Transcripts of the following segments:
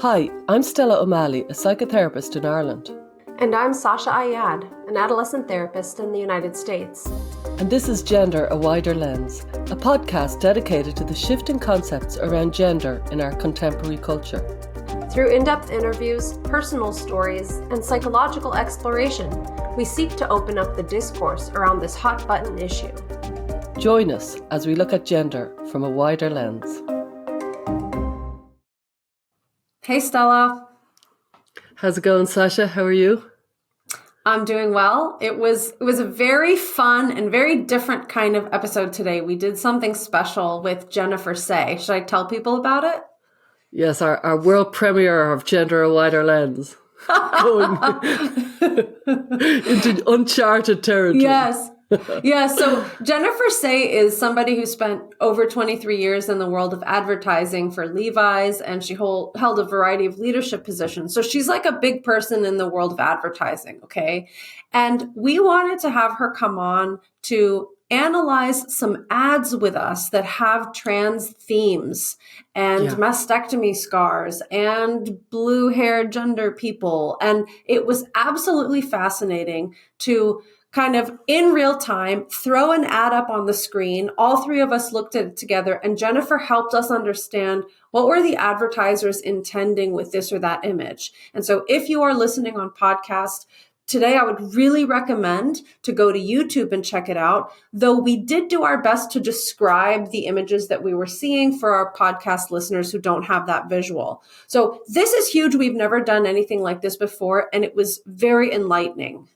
Hi, I'm Stella O'Malley, a psychotherapist in Ireland. And I'm Sasha Ayad, an adolescent therapist in the United States. And this is Gender, a Wider Lens, a podcast dedicated to the shifting concepts around gender in our contemporary culture. Through in-depth interviews, personal stories, and psychological exploration, we seek to open up the discourse around this hot-button issue. Join us as we look at gender from a wider lens. Hey, Stella. How's it going, Sasha? How are you? I'm doing well. It was a very fun and very different kind of episode today. We did something special with Jennifer Say. Should I tell people about it? Yes, our world premiere of Gender, a Wider Lens. Going into uncharted territory. Yes. Yeah, so Jennifer Say is somebody who spent over 23 years in the world of advertising for Levi's, and she held a variety of leadership positions. So she's like a big person in the world of advertising, okay? And we wanted to have her come on to analyze some ads with us that have trans themes and mastectomy scars and blue-haired gender people. And it was absolutely fascinating to kind of in real time, throw an ad up on the screen. All three of us looked at it together, and Jennifer helped us understand what were the advertisers intending with this or that image. And so if you are listening on podcast today, I would really recommend to go to YouTube and check it out, though we did do our best to describe the images that we were seeing for our podcast listeners who don't have that visual. So this is huge. We've never done anything like this before, and it was very enlightening.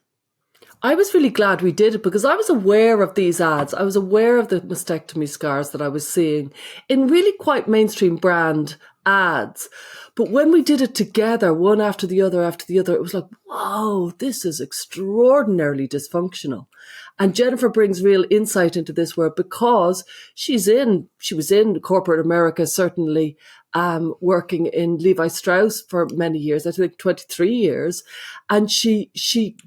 I was really glad we did it because I was aware of these ads. I was aware of the mastectomy scars that I was seeing in really quite mainstream brand ads. But when we did it together, one after the other, it was like, whoa, this is extraordinarily dysfunctional. And Jennifer brings real insight into this world because she was in corporate America, certainly, working in Levi Strauss for many years, I think 23 years. And she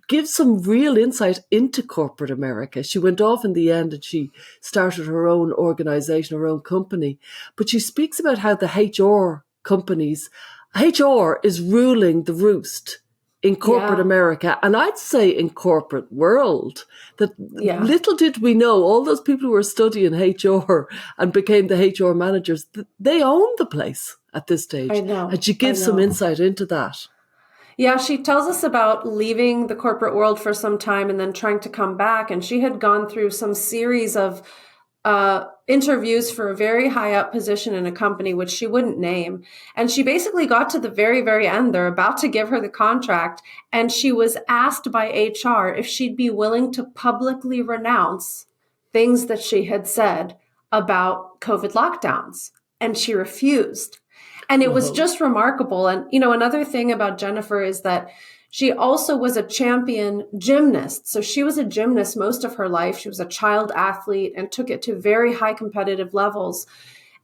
gives some real insight into corporate America. She went off in the end and she started her own organization, her own company. But she speaks about how the HR companies, HR is ruling the roost in corporate America, and I'd say in corporate world, that little did we know, all those people who were studying HR and became the HR managers, they own the place at this stage. I know. And she gives some insight into that. Yeah, she tells us about leaving the corporate world for some time and then trying to come back. And she had gone through some series of interviews for a very high up position in a company, which she wouldn't name. And she basically got to the very, very end. They're about to give her the contract. And she was asked by HR if she'd be willing to publicly renounce things that she had said about COVID lockdowns. And she refused. And it was just remarkable. And, you know, another thing about Jennifer is that she also was a champion gymnast. So she was a gymnast most of her life. She was a child athlete and took it to very high competitive levels.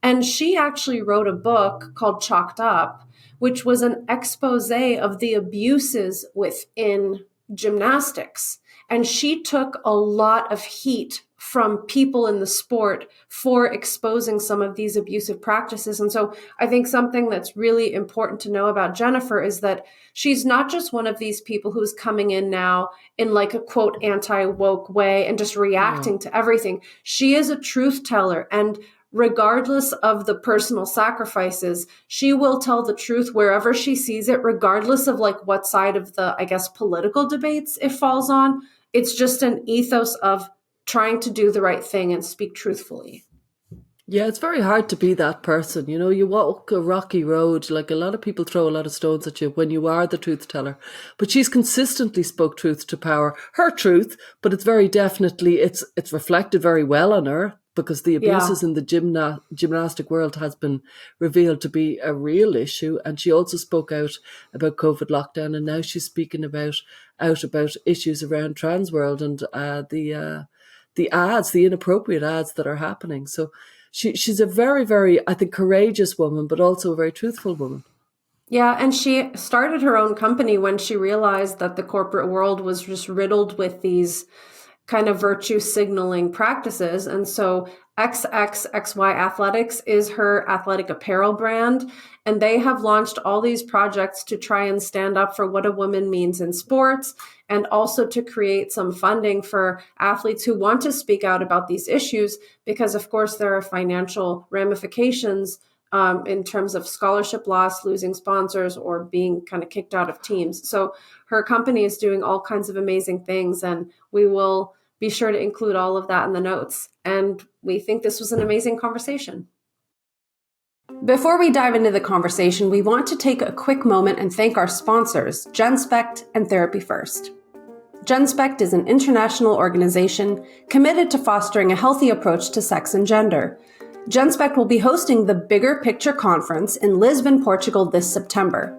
And she actually wrote a book called Chalked Up, which was an expose of the abuses within gymnastics. And she took a lot of heat from people in the sport for exposing some of these abusive practices. And so I think something that's really important to know about Jennifer is that she's not just one of these people who's coming in now in like a quote anti-woke way and just reacting to everything. She is a truth teller, and regardless of the personal sacrifices, she will tell the truth wherever she sees it, regardless of like what side of the, I guess, political debates it falls on. It's just an ethos of trying to do the right thing and speak truthfully. Yeah, it's very hard to be that person. You know, you walk a rocky road, like a lot of people throw a lot of stones at you when you are the truth teller. But she's consistently spoke truth to power, her truth, but it's very definitely, it's reflected very well on her because the abuses in the gymnastic world has been revealed to be a real issue. And she also spoke out about COVID lockdown, and now she's speaking about issues around trans world and the ads, the inappropriate ads that are happening. So she's a very, very, I think, courageous woman, but also a very truthful woman. Yeah, and she started her own company when she realized that the corporate world was just riddled with these kind of virtue signaling practices. And so XXXY Athletics is her athletic apparel brand. And they have launched all these projects to try and stand up for what a woman means in sports, and also to create some funding for athletes who want to speak out about these issues, because of course there are financial ramifications in terms of scholarship loss, losing sponsors, or being kind of kicked out of teams. So her company is doing all kinds of amazing things, and we will be sure to include all of that in the notes. And we think this was an amazing conversation. Before we dive into the conversation, we want to take a quick moment and thank our sponsors, GenSpect and Therapy First. GenSpect is an international organization committed to fostering a healthy approach to sex and gender. GenSpect will be hosting the Bigger Picture Conference in Lisbon, Portugal this September.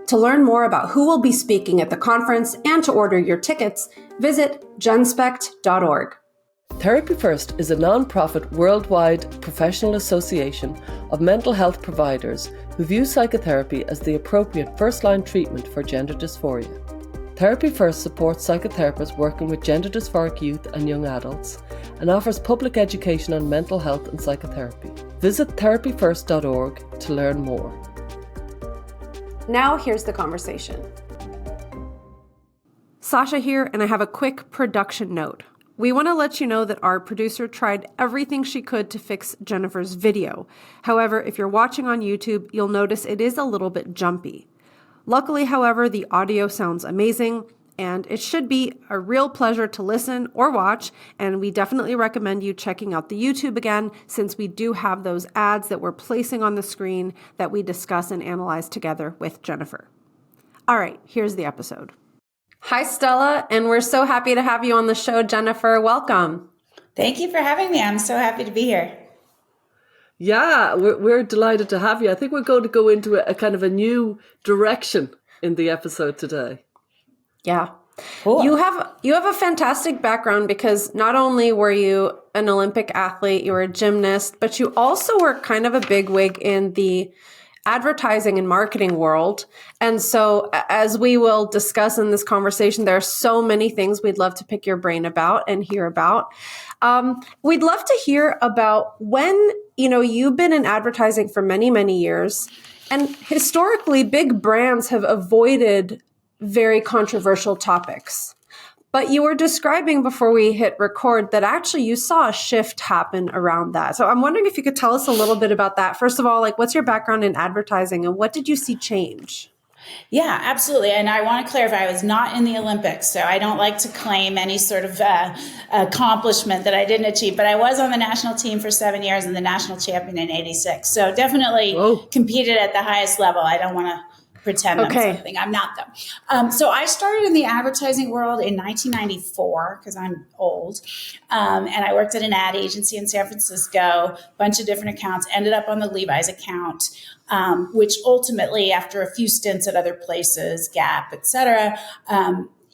To learn more about who will be speaking at the conference and to order your tickets, visit genspect.org. Therapy First is a non-profit worldwide professional association of mental health providers who view psychotherapy as the appropriate first-line treatment for gender dysphoria. Therapy First supports psychotherapists working with gender dysphoric youth and young adults and offers public education on mental health and psychotherapy. Visit therapyfirst.org to learn more. Now here's the conversation. Sasha here, and I have a quick production note. We want to let you know that our producer tried everything she could to fix Jennifer's video. However, if you're watching on YouTube, you'll notice it is a little bit jumpy. Luckily, however, the audio sounds amazing, and it should be a real pleasure to listen or watch, and we definitely recommend you checking out the YouTube again, since we do have those ads that we're placing on the screen that we discuss and analyze together with Jennifer. All right, here's the episode. Hi, Stella, and we're so happy to have you on the show, Jennifer. Welcome. Thank you for having me. I'm so happy to be here. Yeah, we're delighted to have you. I think we're going to go into a kind of a new direction in the episode today. Yeah. Cool. You have a fantastic background, because not only were you an Olympic athlete, you were a gymnast, but you also were kind of a bigwig in the advertising and marketing world. And so, as we will discuss in this conversation, there are so many things we'd love to pick your brain about and hear about. We'd love to hear about when, you've been in advertising for many, many years, and historically big brands have avoided very controversial topics. But you were describing before we hit record that actually you saw a shift happen around that. So I'm wondering if you could tell us a little bit about that. First of all, what's your background in advertising and what did you see change? Yeah, absolutely. And I want to clarify, I was not in the Olympics, so I don't like to claim any sort of accomplishment that I didn't achieve. But I was on the national team for 7 years and the national champion in '86. So definitely competed at the highest level. I don't want to pretend I'm something. I'm not, though. So I started in the advertising world in 1994, because I'm old. And I worked at an ad agency in San Francisco, a bunch of different accounts, ended up on the Levi's account, which ultimately, after a few stints at other places, Gap, et cetera,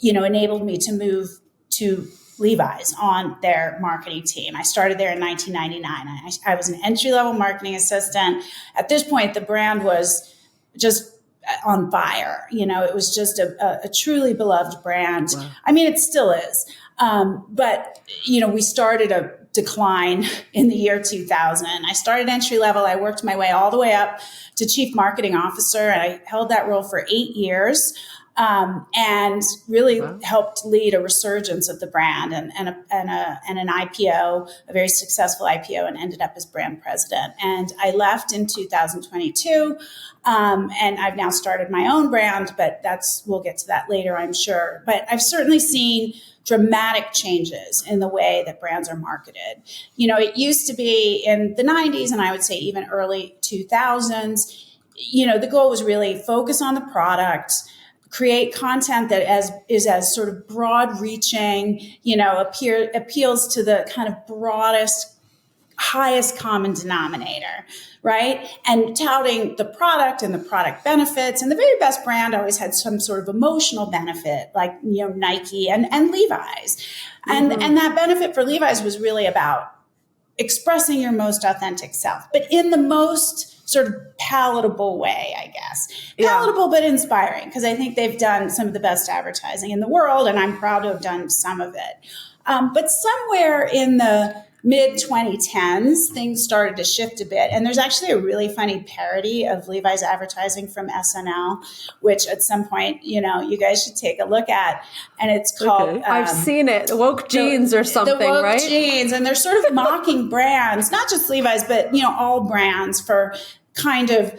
enabled me to move to Levi's on their marketing team. I started there in 1999. I was an entry-level marketing assistant. At this point, the brand was just on fire. It was just a truly beloved brand. Wow. I mean, it still is. But we started a decline in the year 2000. I started entry level. I worked my way all the way up to chief marketing officer, and I held that role for 8 years. And really helped lead a resurgence of the brand and an IPO, a very successful IPO, and ended up as brand president. And I left in 2022, and I've now started my own brand, but we'll get to that later, I'm sure. But I've certainly seen dramatic changes in the way that brands are marketed. It used to be in the 90s, and I would say even early 2000s, the goal was really focus on the product, create content that is as sort of broad reaching, appeals to the kind of broadest, highest common denominator, right? And touting the product and the product benefits. And the very best brand always had some sort of emotional benefit, like, Nike and Levi's. And that benefit for Levi's was really about expressing your most authentic self, but in the most sort of palatable way, I guess. Palatable, but inspiring, because I think they've done some of the best advertising in the world, and I'm proud to have done some of it. But somewhere in the mid 2010s, things started to shift a bit. And there's actually a really funny parody of Levi's advertising from SNL, which at some point, you guys should take a look at. And it's called, Okay. I've seen it, woke jeans or something, the woke right? jeans. And they're sort of mocking brands, not just Levi's, but, all brands for kind of,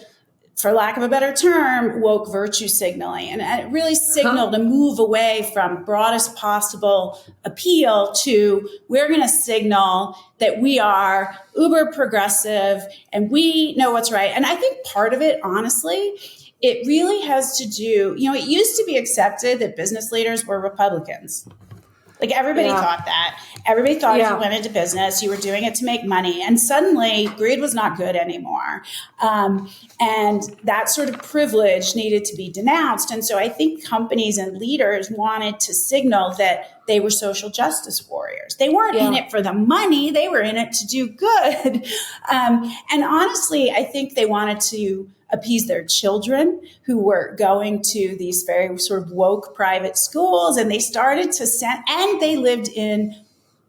for lack of a better term, woke virtue signaling. And it really signaled a move away from broadest possible appeal to, we're going to signal that we are uber progressive and we know what's right. And I think part of it, honestly, it really has to do, it used to be accepted that business leaders were Republicans. Like everybody thought that. Everybody thought if you went into business, you were doing it to make money. And suddenly greed was not good anymore. And that sort of privilege needed to be denounced. And so I think companies and leaders wanted to signal that they were social justice warriors. They weren't in it for the money. They were in it to do good. And honestly, I think they wanted to appease their children who were going to these very sort of woke private schools, and they started to send, and they lived in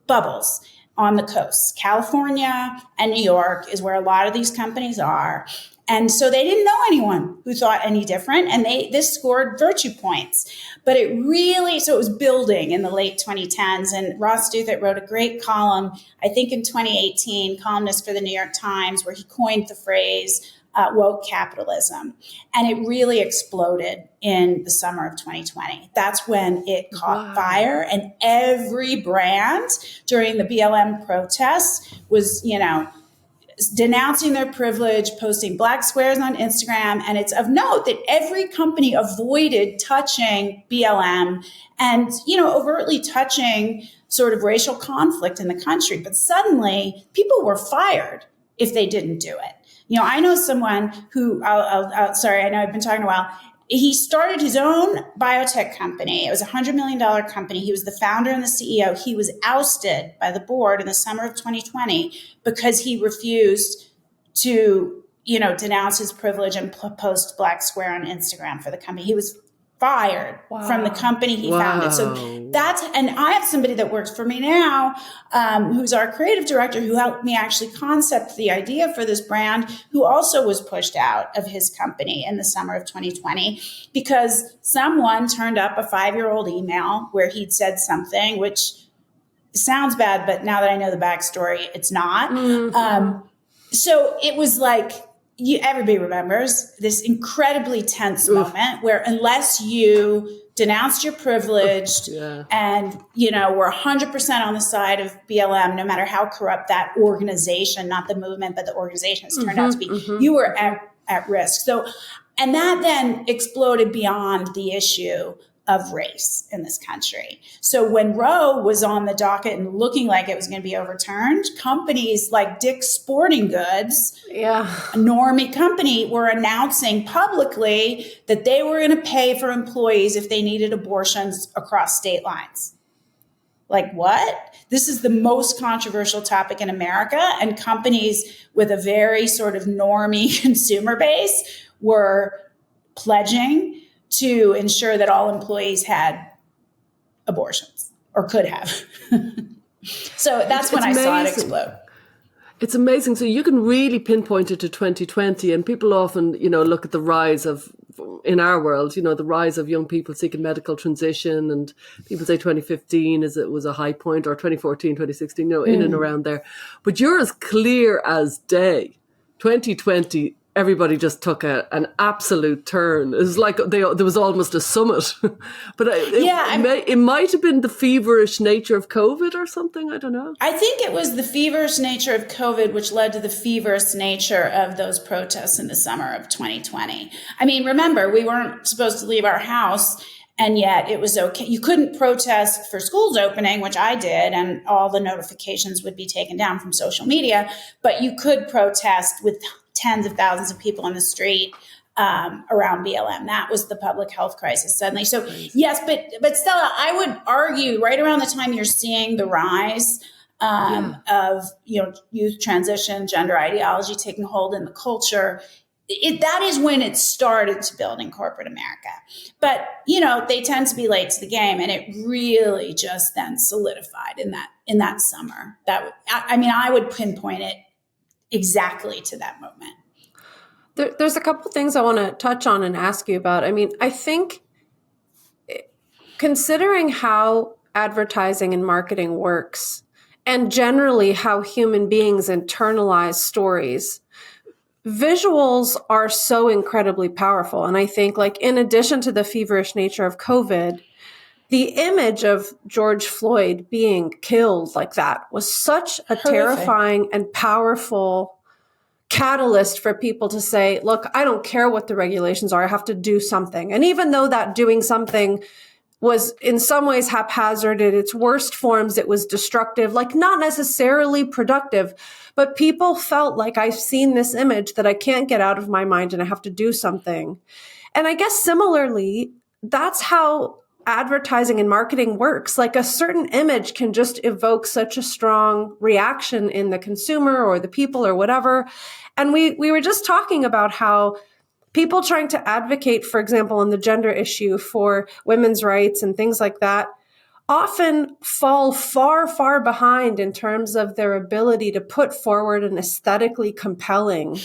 bubbles on the coast. California and New York is where a lot of these companies are. And so they didn't know anyone who thought any different, and this scored virtue points. But it was building in the late 2010s, and Ross Douthat wrote a great column, I think in 2018, columnist for the New York Times, where he coined the phrase woke capitalism. And it really exploded in the summer of 2020. That's when it caught fire. And every brand during the BLM protests was, denouncing their privilege, posting black squares on Instagram. And it's of note that every company avoided touching BLM and, overtly touching sort of racial conflict in the country. But suddenly people were fired if they didn't do it. I know someone who, sorry, I know I've been talking a while. He started his own biotech company. It was a $100 million company. He was the founder and the CEO. He was ousted by the board in the summer of 2020 because he refused to, denounce his privilege and post black square on Instagram for the company. He was fired from the company he founded. So and I have somebody that works for me now, who's our creative director, who helped me actually concept the idea for this brand, who also was pushed out of his company in the summer of 2020 because someone turned up a 5-year-old email where he'd said something, which sounds bad, but now that I know the backstory, it's not. So it was like, everybody remembers this incredibly tense moment where unless you denounced your privilege and, were 100% on the side of BLM, no matter how corrupt that organization, not the movement, but the organization has turned out to be, you were at risk. So, and that then exploded beyond the issue of race in this country. So when Roe was on the docket and looking like it was going to be overturned, companies like Dick's Sporting Goods, a normie company, were announcing publicly that they were going to pay for employees if they needed abortions across state lines. Like what? This is the most controversial topic in America, and companies with a very sort of normie consumer base were pledging to ensure that all employees had abortions or could have. So that's when I saw it explode. It's amazing. So you can really pinpoint it to 2020, and people often, look at the rise of, in our world, the rise of young people seeking medical transition, and people say 2015 was a high point, or 2014, 2016, in and around there. But you're as clear as day. 2020, everybody just took an absolute turn. It was like there was almost a summit. But it might have been the feverish nature of COVID or something. I don't know. I think it was the feverish nature of COVID, which led to the feverish nature of those protests in the summer of 2020. I mean, remember, we weren't supposed to leave our house, and yet it was okay. You couldn't protest for schools opening, which I did, and all the notifications would be taken down from social media. But you could protest with tens of thousands of people on the street around BLM. That was the public health crisis suddenly. So yes, but Stella, I would argue right around the time you're seeing the rise of youth transition, gender ideology taking hold in the culture, that is when it started to build in corporate America. But, they tend to be late to the game, and it really just then solidified in that summer. I would pinpoint it exactly to that moment. There's a couple things I want to touch on and ask you about. I think considering how advertising and marketing works, and generally how human beings internalize stories, visuals are so incredibly powerful. And I think, in addition to the feverish nature of COVID, the image of George Floyd being killed like that was such a terrifying and powerful catalyst for people to say, look, I don't care what the regulations are. I have to do something. And even though that doing something was in some ways haphazard, in its worst forms, it was destructive, not necessarily productive, but people felt like, I've seen this image that I can't get out of my mind and I have to do something. And I guess similarly, that's how advertising and marketing works. A certain image can just evoke such a strong reaction in the consumer or the people or whatever. And we were just talking about how people trying to advocate, for example, on the gender issue for women's rights and things like that, often fall far, far behind in terms of their ability to put forward an aesthetically compelling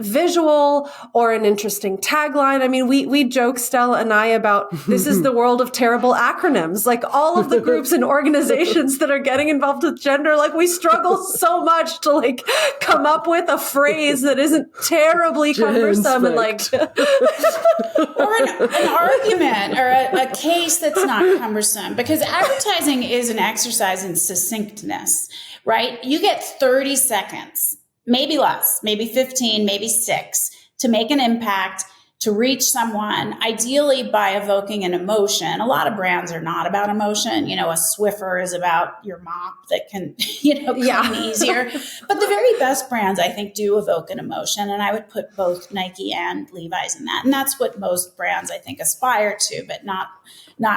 visual or an interesting tagline. We joke, Stella and I, about this is the world of terrible acronyms. All of the groups and organizations that are getting involved with gender, we struggle so much to come up with a phrase that isn't terribly cumbersome and or an argument or a case that's not cumbersome, because advertising is an exercise in succinctness, right? You get 30 seconds, maybe less, maybe 15, maybe 6, to make an impact, to reach someone, ideally by evoking an emotion. A lot of brands are not about emotion. A Swiffer is about your mop that can, clean easier. But the very best brands, I think, do evoke an emotion. And I would put both Nike and Levi's in that. And that's what most brands, I think, aspire to, but not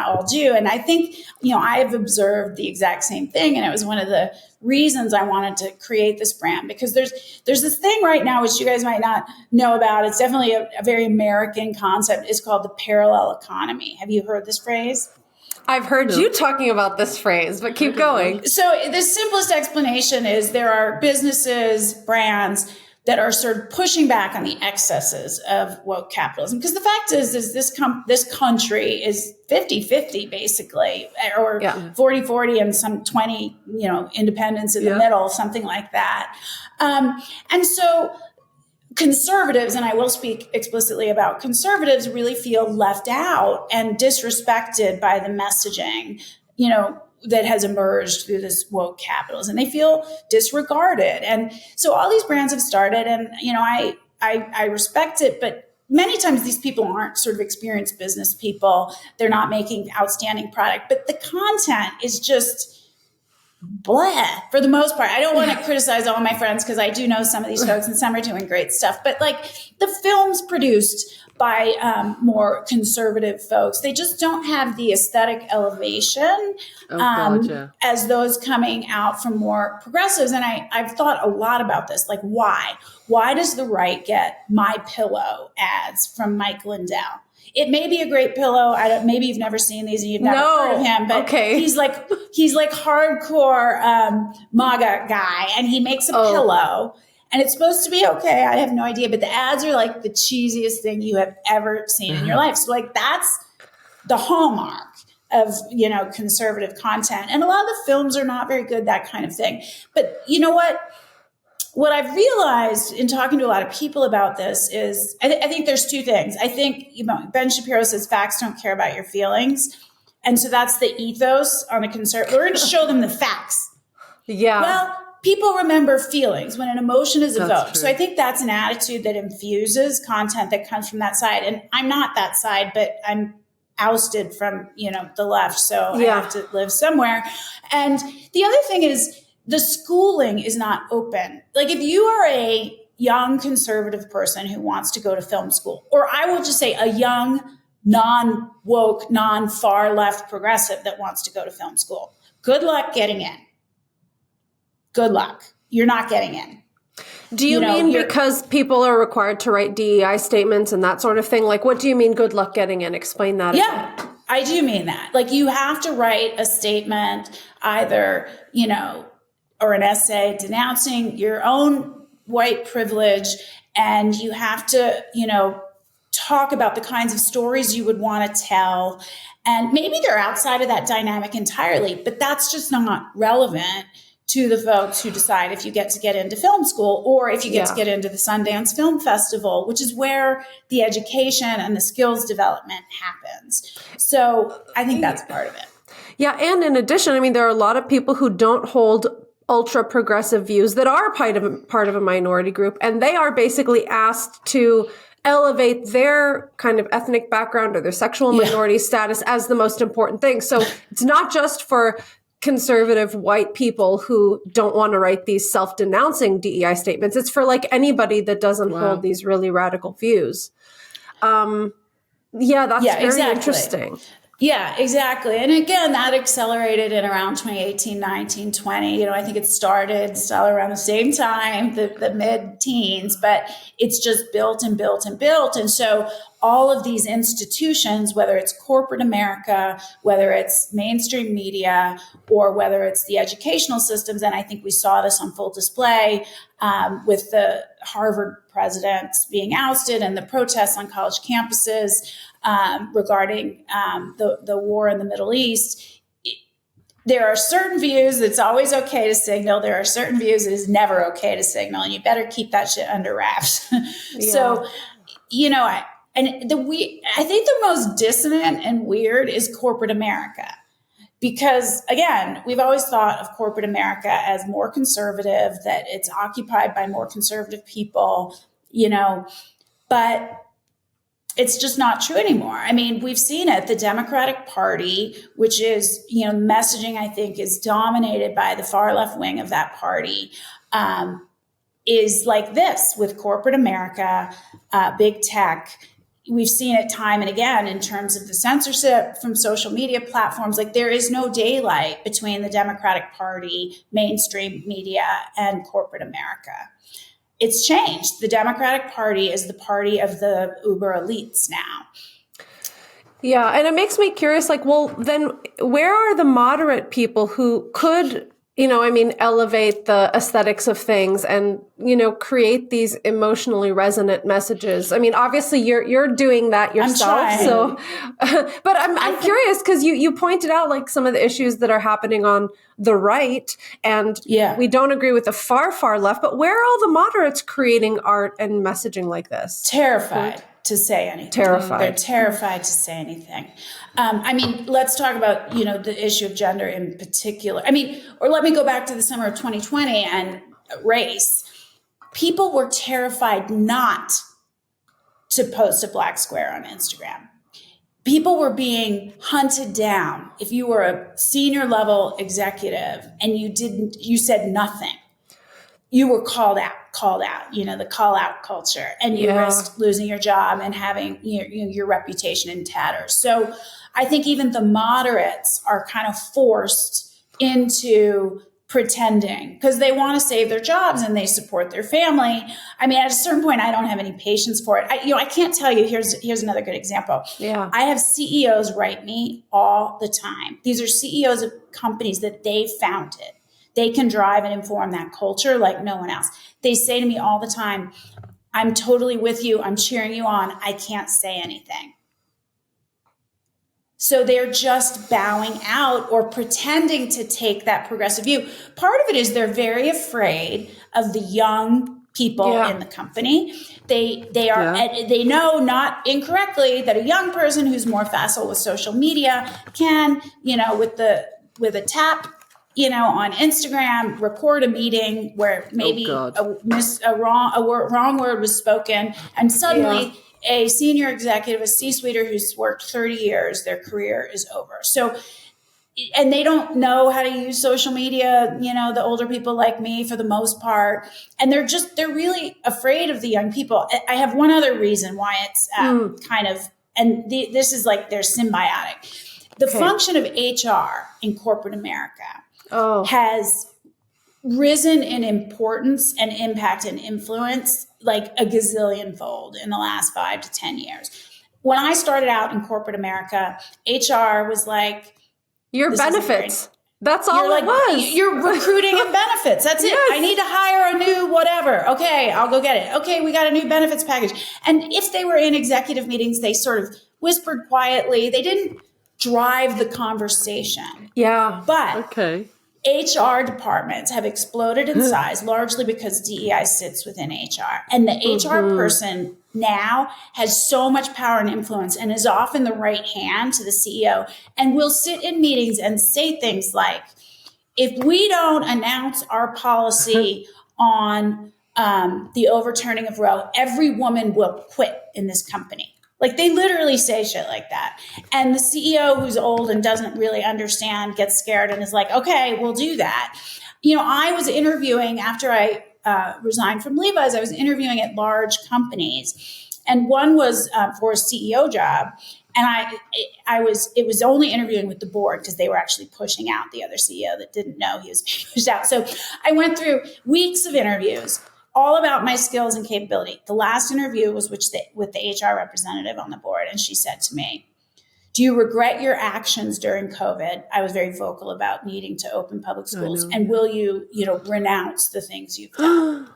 all do. And I think, I've observed the exact same thing. And it was one of the reasons I wanted to create this brand, because there's this thing right now, which you guys might not know about. It's definitely a very American concept. It's called the parallel economy. Have you heard this phrase? I've heard you talking about this phrase, but keep going. So the simplest explanation is there are businesses, brands that are sort of pushing back on the excesses of woke capitalism. Because the fact is this country is 50-50 basically, or 40-40 and some 20, independents in the middle, something like that. And so conservatives, and I will speak explicitly about conservatives, really feel left out and disrespected by the messaging, that has emerged through this woke capitalism. They feel disregarded. And so all these brands have started, and, I respect it, but many times these people aren't sort of experienced business people. They're not making outstanding product, but the content is just blah for the most part. I don't want to criticize all my friends, because I do know some of these folks and some are doing great stuff, but the films produced by more conservative folks, they just don't have the aesthetic elevation as those coming out from more progressives. And I've thought a lot about this. Why? Why does the right get My Pillow ads from Mike Lindell? It may be a great pillow. Maybe you've never seen these and you've never heard of him, but he's like hardcore MAGA guy, and he makes a pillow. And it's supposed to be okay. I have no idea. But the ads are the cheesiest thing you have ever seen in your life. So that's the hallmark of, conservative content. And a lot of the films are not very good, that kind of thing. But you know what? What I've realized in talking to a lot of people about this is I think there's two things. I think, Ben Shapiro says facts don't care about your feelings. And so that's the ethos on a conservative. We're going to show them the facts. Yeah. Well, people remember feelings when an emotion is evoked. So I think that's an attitude that infuses content that comes from that side. And I'm not that side, but I'm ousted from, the left. So I have to live somewhere. And the other thing is the schooling is not open. If you are a young conservative person who wants to go to film school, or I will just say a young, non-woke, non-far left progressive that wants to go to film school, good luck getting in. Good luck. You're not getting in. Do you mean because people are required to write DEI statements and that sort of thing? Like, what do you mean good luck getting in? Explain that. Yeah, again. I do mean that. Like, you have to write a statement, either, or an essay denouncing your own white privilege, and you have to, talk about the kinds of stories you would want to tell. And maybe they're outside of that dynamic entirely, but that's just not relevant to the folks who decide if you get into film school or if you get to get into the Sundance Film Festival, which is where the education and the skills development happens. So I think that's part of it. Yeah. And in addition, I mean, there are a lot of people who don't hold ultra progressive views that are part of a minority group, and they are basically asked to elevate their kind of ethnic background or their sexual minority status as the most important thing. So it's not just for conservative white people who don't want to write these self-denouncing DEI statements. It's for like anybody that doesn't hold these really radical views. That's very interesting. Yeah, exactly. And again, that accelerated in around 2018, 19, 20. I think it started still around the same time, the mid-teens, but it's just built and built and built. And so all of these institutions, whether it's corporate America, whether it's mainstream media, or whether it's the educational systems, and I think we saw this on full display with the Harvard presidents being ousted and the protests on college campuses regarding the war in the Middle East. There are certain views that's always okay to signal. There are certain views that is never okay to signal, and you better keep that shit under wraps. So, I think the most dissonant and weird is corporate America. Because again, we've always thought of corporate America as more conservative, that it's occupied by more conservative people, but it's just not true anymore. I mean, we've seen it. The Democratic Party, which is, messaging, I think, is dominated by the far left wing of that party, is like this with corporate America, big tech. We've seen it time and again in terms of the censorship from social media platforms. Like, there is no daylight between the Democratic Party, mainstream media, and corporate America. It's changed. The Democratic Party is the party of the uber elites now. Yeah. And it makes me curious, like, well, then where are the moderate people who could, elevate the aesthetics of things and, create these emotionally resonant messages? I mean, obviously you're doing that yourself. So, but I'm curious because you pointed out like some of the issues that are happening on the right, and we don't agree with the far, far left, but where are all the moderates creating art and messaging like this? Terrified to say anything. They're terrified to say anything. Let's talk about, the issue of gender in particular. Or let me go back to the summer of 2020 and race. People were terrified not to post a black square on Instagram. People were being hunted down. If you were a senior level executive and you said nothing, you were called out, the call out culture, and you risked losing your job and having your reputation in tatters. So I think even the moderates are kind of forced into pretending because they want to save their jobs and they support their family. At a certain point, I don't have any patience for it. I can't tell you. Here's another good example. Yeah, I have CEOs write me all the time. These are CEOs of companies that they founded. They can drive and inform that culture like no one else. They say to me all the time, I'm totally with you. I'm cheering you on. I can't say anything. So they're just bowing out or pretending to take that progressive view. Part of it is they're very afraid of the young people in the company. They know, not incorrectly, that a young person who's more facile with social media can, with a tap, on Instagram, record a meeting where maybe a wrong word was spoken, and suddenly a senior executive, a C-suiter who's worked 30 years, their career is over. So, and they don't know how to use social media, the older people like me for the most part, and they're really afraid of the young people. I have one other reason why it's this is like they're symbiotic. The function of HR in corporate America has risen in importance and impact and influence like a gazillion fold in the last 5 to 10 years. When I started out in corporate America, HR was like, your benefits. That's all it was. You're recruiting and benefits. That's it. Yes. I need to hire a new whatever. Okay, I'll go get it. Okay, we got a new benefits package. And if they were in executive meetings, they sort of whispered quietly. They didn't drive the conversation. Yeah. But HR departments have exploded in size, largely because DEI sits within HR. And the HR person now has so much power and influence and is often the right hand to the CEO and will sit in meetings and say things like, if we don't announce our policy on the overturning of Roe, every woman will quit in this company. Like they literally say shit like that. And the CEO who's old and doesn't really understand gets scared and is like, okay, we'll do that. You know, I was interviewing after I resigned from Levi's, I was interviewing at large companies. And one was for a CEO job. And it was only interviewing with the board because they were actually pushing out the other CEO that didn't know he was being pushed out. So I went through weeks of interviews, all about my skills and capability. The last interview was with the HR representative on the board. And she said to me, do you regret your actions during COVID? I was very vocal about needing to open public schools. And will you, renounce the things you've done?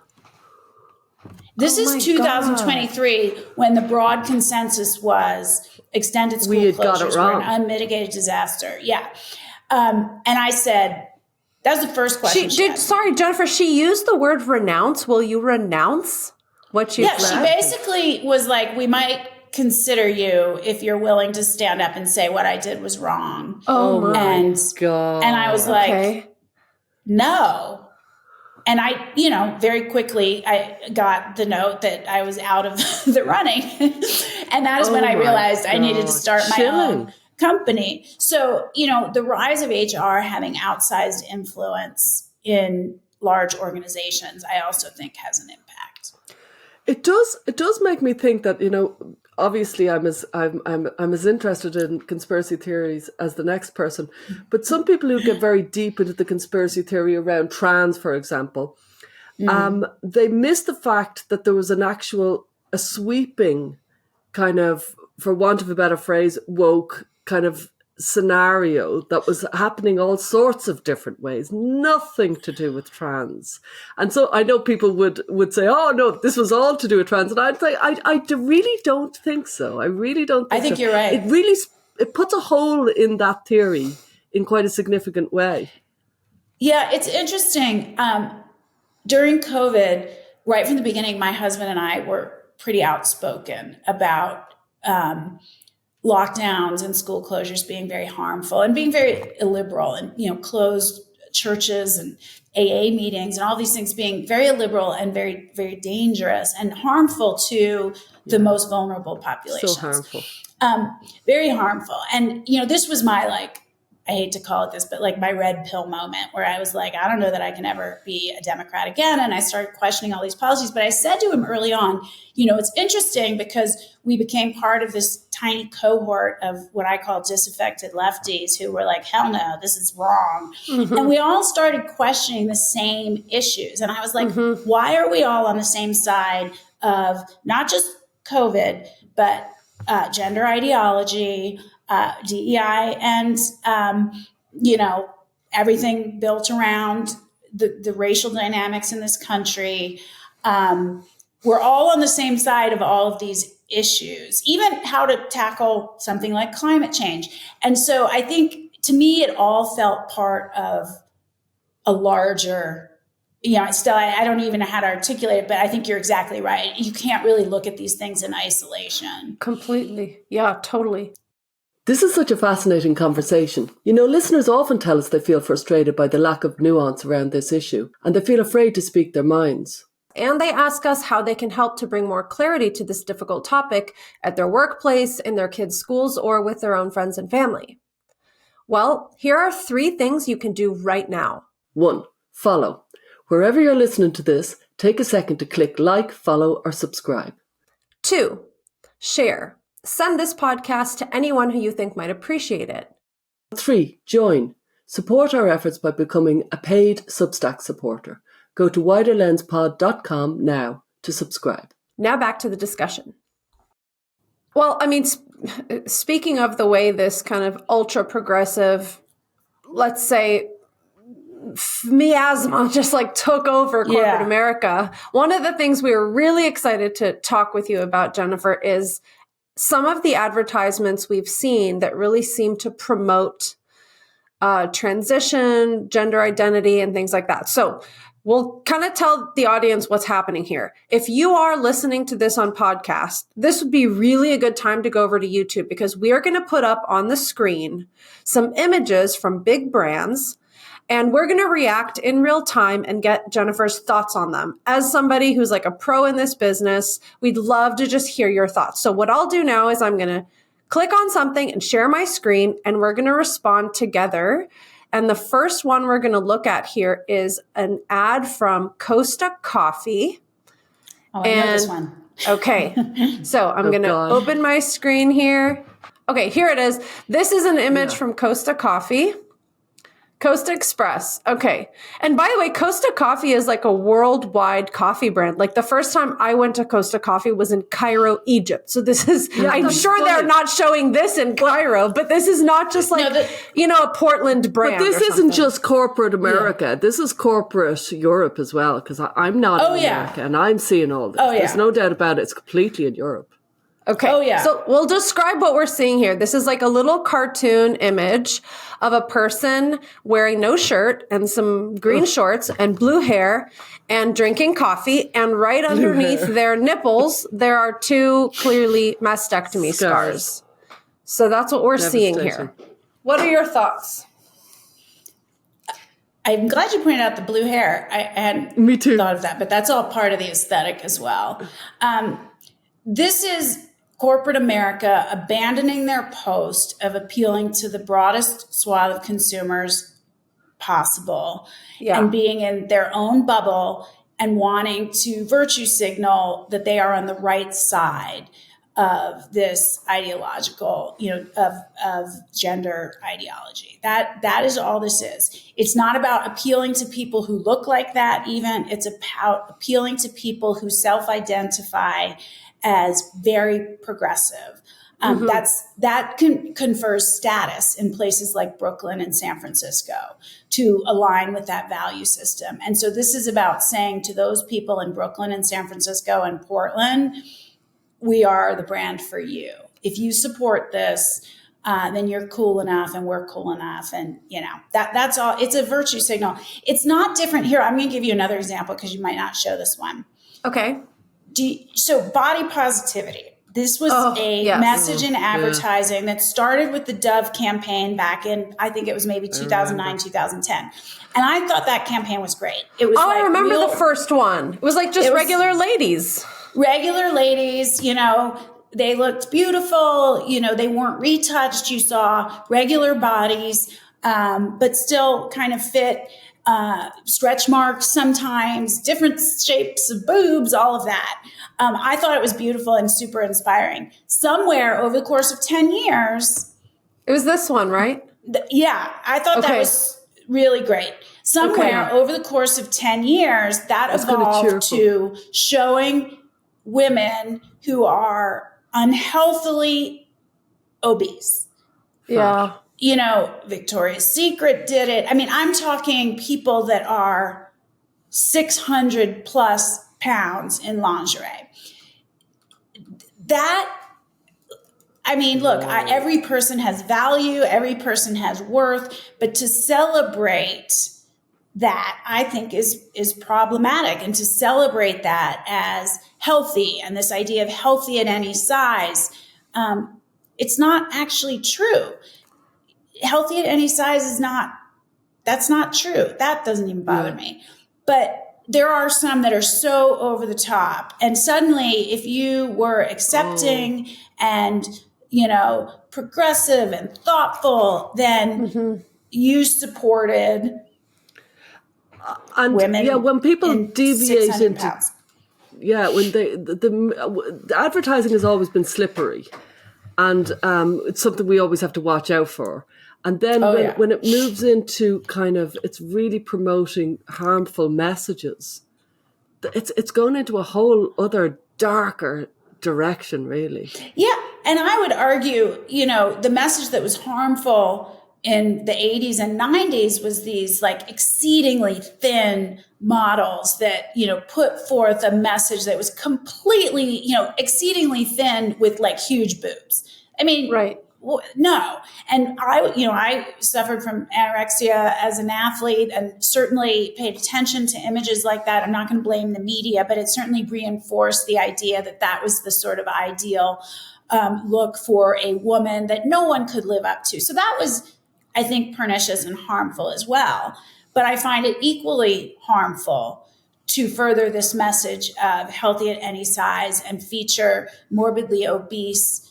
This is 2023 when the broad consensus was extended school closures were an unmitigated disaster. Yeah. And I said, that was the first question she asked. Sorry, Jennifer, she used the word renounce. Will you renounce what you've she basically was like, we might consider you if you're willing to stand up and say what I did was wrong. Oh my God. And I was like, no. And I, very quickly, I got the note that I was out of the running. And that is when I realized I needed to start my own company. So, the rise of HR having outsized influence in large organizations, I also think has an impact. It does make me think that, obviously I'm as interested in conspiracy theories as the next person, but some people who get very deep into the conspiracy theory around trans, for example, they miss the fact that there was a sweeping kind of, for want of a better phrase, woke kind of scenario that was happening all sorts of different ways, nothing to do with trans. And so I know people would say, oh no, this was all to do with trans. And I'd say, I really don't think so. I really don't think so. I think you're right. It puts a hole in that theory in quite a significant way. Yeah, it's interesting. During COVID, right from the beginning, my husband and I were pretty outspoken about lockdowns and school closures being very harmful and being very illiberal, and closed churches and AA meetings and all these things being very illiberal and very, very dangerous and harmful to the most vulnerable populations. So harmful. Very harmful. And, this was my, I hate to call it this, but my red pill moment where I was like, I don't know that I can ever be a Democrat again. And I started questioning all these policies. But I said to him early on, it's interesting because we became part of this tiny cohort of what I call disaffected lefties who were like, hell no, this is wrong. Mm-hmm. And we all started questioning the same issues. And I was like, why are we all on the same side of not just COVID, but gender ideology, DEI, and everything built around the racial dynamics in this country. We're all on the same side of all of these issues, even how to tackle something like climate change. And so I think, to me, it all felt part of a larger, Stella, I don't even know how to articulate it, but I think you're exactly right. You can't really look at these things in isolation. Completely. Yeah, totally. This is such a fascinating conversation. Listeners often tell us they feel frustrated by the lack of nuance around this issue, and they feel afraid to speak their minds. And they ask us how they can help to bring more clarity to this difficult topic at their workplace, in their kids' schools, or with their own friends and family. Well, here are 3 things you can do right now. 1. Follow. Wherever you're listening to this, take a second to click like, follow, or subscribe. 2. Share. Send this podcast to anyone who you think might appreciate it. 3. Join. Support our efforts by becoming a paid Substack supporter. Go to widerlenspod.com now to subscribe. Now back to the discussion. Well, I mean, speaking of the way this kind of ultra progressive, let's say, miasma just like took over corporate America, one of the things we were really excited to talk with you about, Jennifer, is some of the advertisements we've seen that really seem to promote transition, gender identity, and things like that. So we'll kind of tell the audience what's happening here. If you are listening to this on podcast, this would be really a good time to go over to YouTube, because we are going to put up on the screen some images from big brands, and we're going to react in real time and get Jennifer's thoughts on them. As somebody who's like a pro in this business, we'd love to just hear your thoughts. So what I'll do now is I'm going to click on something and share my screen, and we're going to respond together. And the first one we're going to look at here is an ad from Costa Coffee. Oh, I know this one. Okay. So I'm going to open my screen here. Okay, here it is. This is an image from Costa Coffee. Costa Express. Okay. And by the way, Costa Coffee is like a worldwide coffee brand. Like the first time I went to Costa Coffee was in Cairo, Egypt. So this is, I'm sure they're not showing this in Cairo, but this is not just like, a Portland brand. But this isn't just corporate America. Yeah. This is corporate Europe as well, because I'm not in America and I'm seeing all this. There's no doubt about it. It's completely in Europe. Okay. Oh, yeah. So we'll describe what we're seeing here. This is like a little cartoon image of a person wearing no shirt and some green shorts and blue hair and drinking coffee. And right underneath their nipples, there are two clearly mastectomy scars. So that's what we're seeing here. What are your thoughts? I'm glad you pointed out the blue hair. I hadn't thought of that, but that's all part of the aesthetic as well. This is corporate America abandoning their post of appealing to the broadest swath of consumers possible and being in their own bubble and wanting to virtue signal that they are on the right side of this ideological, of gender ideology. That is all this is. It's not about appealing to people who look like that even. It's about appealing to people who self-identify as very progressive. That confers status in places like Brooklyn and San Francisco to align with that value system. And so this is about saying to those people in Brooklyn and San Francisco and Portland, we are the brand for you. If you support this, then you're cool enough and we're cool enough. And, that's all. It's a virtue signal. It's not different here. I'm going to give you another example because you might not show this one. Okay. So body positivity. This was a message in advertising that started with the Dove campaign back in, I think it was maybe 2009, 2010. And I thought that campain was great. It was I remember the first one. It was like just regular ladies. Regular ladies, they looked beautiful. They weren't retouched. You saw regular bodies, but still kind of fit. Stretch marks sometimes, different shapes of boobs, all of that. I thought it was beautiful and super inspiring. Somewhere over the course of 10 years. It was this one, right? I thought that was really great. Somewhere over the course of 10 years, that evolved to showing women who are unhealthily obese. Yeah. Victoria's Secret did it. I mean, I'm talking people that are 600 plus pounds in lingerie. Every person has value, every person has worth, but to celebrate that, I think is problematic, and to celebrate that as healthy and this idea of healthy at any size, it's not actually true. Healthy at any size that's not true. That doesn't even bother me. But there are some that are so over the top. And suddenly, if you were accepting and, progressive and thoughtful, then you supported women. When people deviate into pounds. When the advertising has always been slippery. And it's something we always have to watch out for. And then Oh, yeah. when it moves into kind of, it's really promoting harmful messages, it's going into a whole other darker direction, really. Yeah. And I would argue, the message that was harmful in the 80s and 90s was these like exceedingly thin models that, put forth a message that was completely, exceedingly thin with like huge boobs. I mean, Right. No. And I suffered from anorexia as an athlete and certainly paid attention to images like that. I'm not going to blame the media, but it certainly reinforced the idea that that was the sort of ideal look for a woman that no one could live up to. So that was, I think, pernicious and harmful as well. But I find it equally harmful to further this message of healthy at any size and feature morbidly obese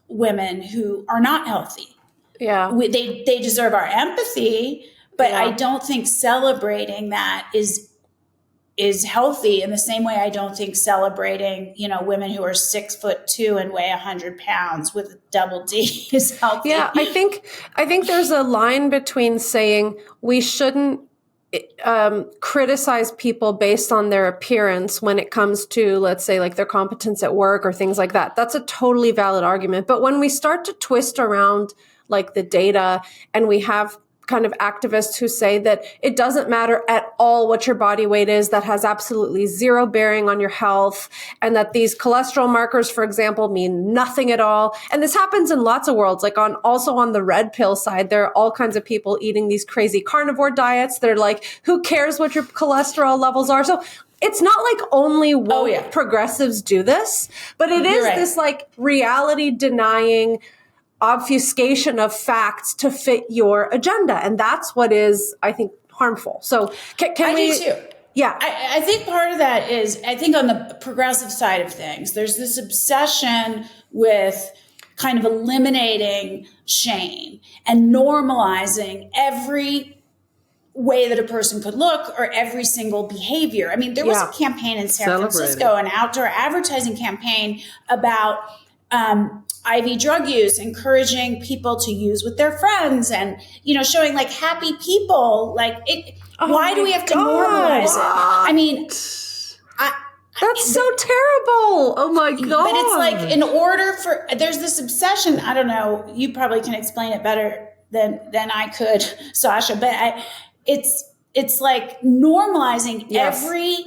women who are not healthy. Yeah. They deserve our empathy, but I don't think celebrating that is healthy in the same way I don't think celebrating, women who are 6'2" and weigh 100 pounds with a double D is healthy. Yeah, I think there's a line between saying we shouldn't criticize people based on their appearance when it comes to, let's say, like their competence at work or things like that. That's a totally valid argument. But when we start to twist around like the data and we have kind of activists who say that it doesn't matter at all what your body weight is, that has absolutely zero bearing on your health, and that these cholesterol markers, for example, mean nothing at all. And this happens in lots of worlds, like also on the red pill side, there are all kinds of people eating these crazy carnivore diets. They're like, who cares what your cholesterol levels are? So it's not like only woke progressives do this, but it is this like reality denying obfuscation of facts to fit your agenda. And that's what is, I think, harmful. So can we... do too. Yeah. I think part of that is, I think on the progressive side of things, there's this obsession with kind of eliminating shame and normalizing every way that a person could look or every single behavior. I mean, there was a campaign in San Francisco, an outdoor advertising campaign about IV drug use, encouraging people to use with their friends and, showing like happy people, like it. Why do we have to normalize it? I mean, that's so terrible. Oh my God. But it's like in order for, there's this obsession. I don't know. You probably can explain it better than I could, Sasha, but it's like normalizing every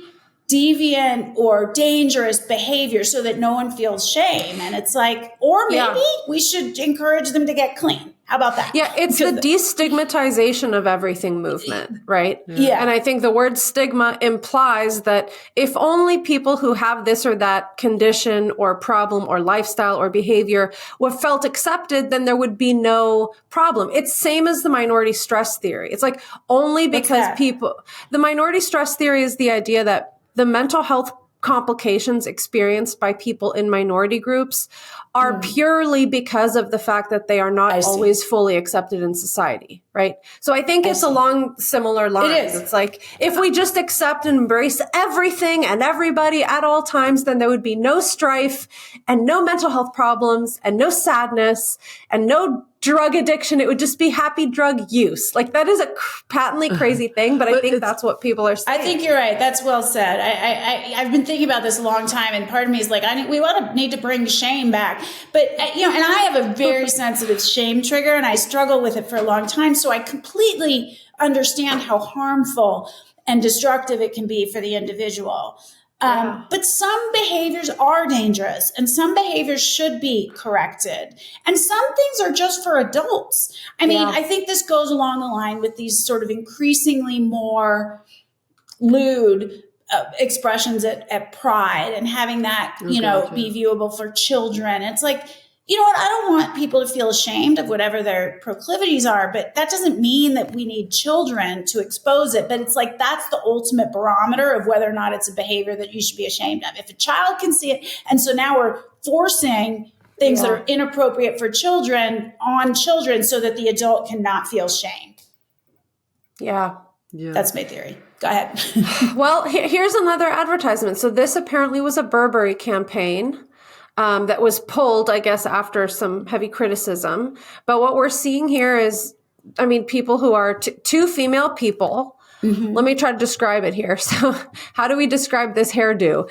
deviant or dangerous behavior so that no one feels shame. And it's like, or maybe we should encourage them to get clean. How about that? Yeah, it's the destigmatization of everything movement, right? Yeah. And I think the word stigma implies that if only people who have this or that condition or problem or lifestyle or behavior were felt accepted, then there would be no problem. It's same as the minority stress theory. It's like only because the minority stress theory is the idea that the mental health complications experienced by people in minority groups are purely because of the fact that they are not always fully accepted in society, right? So I think it's along similar lines. It is. It's like, if we just accept and embrace everything and everybody at all times, then there would be no strife and no mental health problems and no sadness and no drug addiction. It would just be happy drug use. Like that is a patently crazy thing, but I think that's what people are saying. I think you're right. That's well said. I've been thinking about this a long time, and part of me is like, we need to bring shame back. But and I have a very sensitive shame trigger, and I struggle with it for a long time. So I completely understand how harmful and destructive it can be for the individual. But some behaviors are dangerous and some behaviors should be corrected. And some things are just for adults. I mean, I think this goes along the line with these sort of increasingly more lewd expressions at Pride and having that, be viewable for children. It's like, you know what? I don't want people to feel ashamed of whatever their proclivities are, but that doesn't mean that we need children to expose it. But it's like, that's the ultimate barometer of whether or not it's a behavior that you should be ashamed of. If a child can see it, and so now we're forcing things that are inappropriate for children on children so that the adult cannot feel shame. Yeah. That's my theory. Go ahead. Well, here's another advertisement. So this apparently was a Burberry campaign. that was pulled, I guess, after some heavy criticism. But what we're seeing here is, I mean, people who are two female people. Mm-hmm. Let me try to describe it here. So how do we describe this hairdo?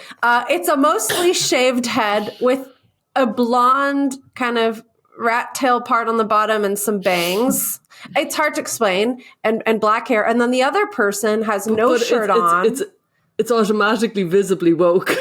It's a mostly shaved head with a blonde kind of rat tail part on the bottom and some bangs. It's hard to explain, and black hair. And then the other person has no shirt on. It's automatically visibly woke.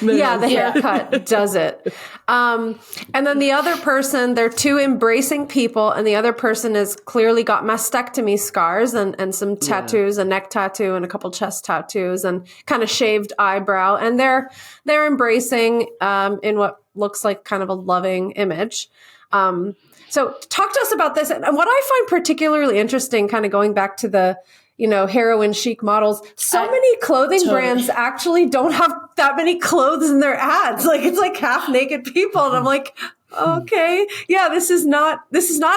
Yeah, the haircut does it. And then the other person, they're two embracing people, and the other person has clearly got mastectomy scars and some tattoos, a neck tattoo and a couple chest tattoos and kind of shaved eyebrow. And they're embracing in what looks like kind of a loving image. So talk to us about this. And what I find particularly interesting, kind of going back to the, heroin chic models, many clothing brands actually don't have that many clothes in their ads. Like, it's like half naked people. And I'm like, okay, yeah, this is not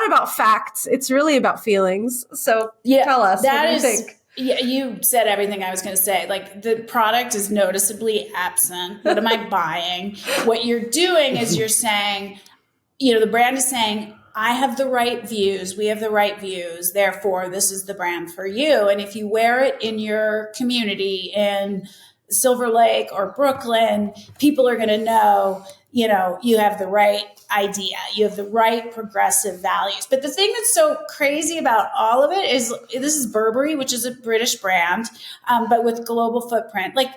about facts. It's really about feelings. So tell us, what do you think? Yeah, you said everything I was going to say. Like, the product is noticeably absent. What am I buying? What you're doing is you're saying, the brand is saying, I have the right views. We have the right views. Therefore, this is the brand for you. And if you wear it in your community in Silver Lake or Brooklyn, people are going to know, you have the right idea. You have the right progressive values. But the thing that's so crazy about all of it is this is Burberry, which is a British brand, but with global footprint. Like,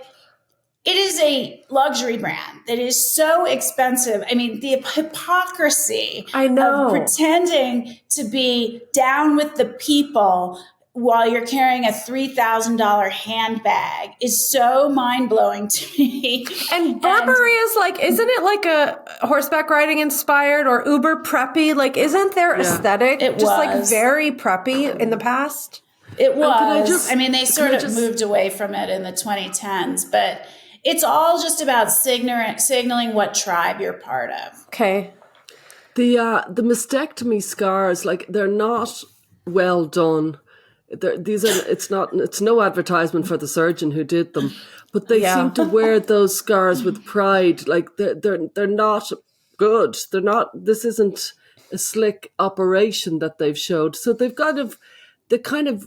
it is a luxury brand that is so expensive. I mean, the hypocrisy of pretending to be down with the people while you're carrying a $3,000 handbag is so mind-blowing to me. And Burberry is like, isn't it like a horseback riding inspired or uber preppy? Like, isn't their aesthetic like very preppy in the past? It was. They sort of moved away from it in the 2010s, but it's all just about signaling what tribe you're part of. Okay. The mastectomy scars, like, they're not well done. It's no advertisement for the surgeon who did them, but they seem to wear those scars with pride. Like, they're not good. They're not. This isn't a slick operation that they've showed. So they're kind of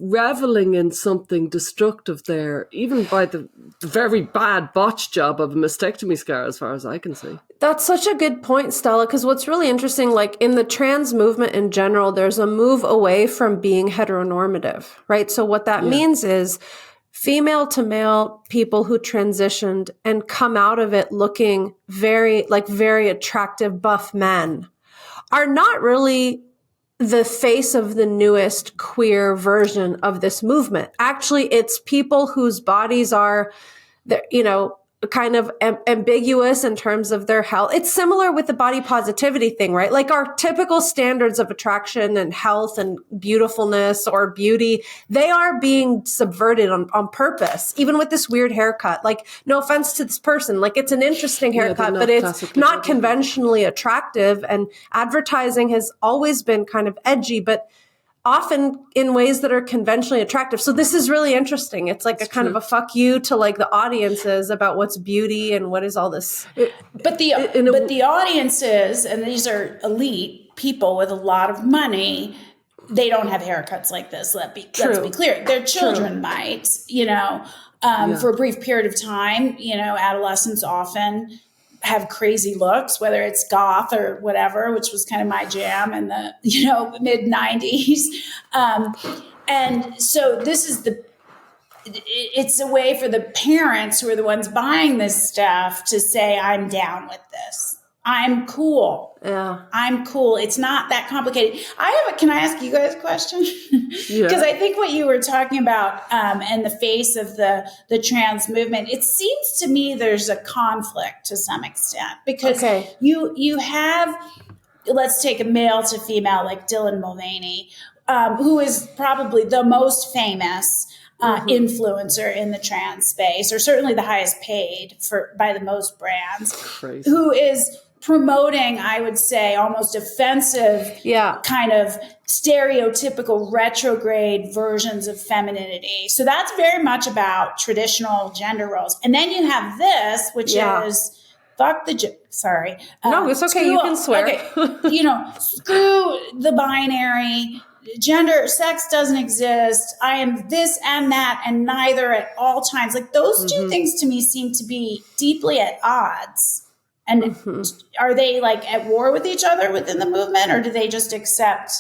reveling in something destructive there, even by the very bad botch job of a mastectomy scar, as far as I can see. That's such a good point, Stella, because what's really interesting, like in the trans movement in general, there's a move away from being heteronormative, right? So what that means is female to male people who transitioned and come out of it looking very attractive, buff men are not really the face of the newest queer version of this movement. Actually, it's people whose bodies are, kind of ambiguous in terms of their health. It's similar with the body positivity thing, right? Like, our typical standards of attraction and health and beautifulness or beauty, they are being subverted on purpose, even with this weird haircut. Like, no offense to this person, like, it's an interesting haircut, but it's not conventionally attractive. And advertising has always been kind of edgy, but often in ways that are conventionally attractive. So this is really interesting. It's like kind of a fuck you to like the audiences about what's beauty and what is all this. But the audiences, and these are elite people with a lot of money, they don't have haircuts like this. Let's be clear. Their children might, for a brief period of time. Adolescents often have crazy looks, whether it's goth or whatever, which was kind of my jam in the, mid 90s. And so it's a way for the parents who are the ones buying this stuff to say, I'm down with this. I'm cool. Yeah. I'm cool. It's not that complicated. Can I ask you guys a question? Because I think what you were talking about in the face of the trans movement, it seems to me there's a conflict to some extent because you have, let's take a male to female like Dylan Mulvaney, who is probably the most famous influencer in the trans space, or certainly the highest paid by the most brands, who is promoting, I would say, almost offensive, kind of stereotypical retrograde versions of femininity. So that's very much about traditional gender roles. And then you have this, which is fuck the sorry. No, it's okay. You can swear. Okay. Screw the binary. Gender, sex doesn't exist. I am this and that and neither at all times. Like those two things to me seem to be deeply at odds. And are they like at war with each other within the movement, or do they just accept?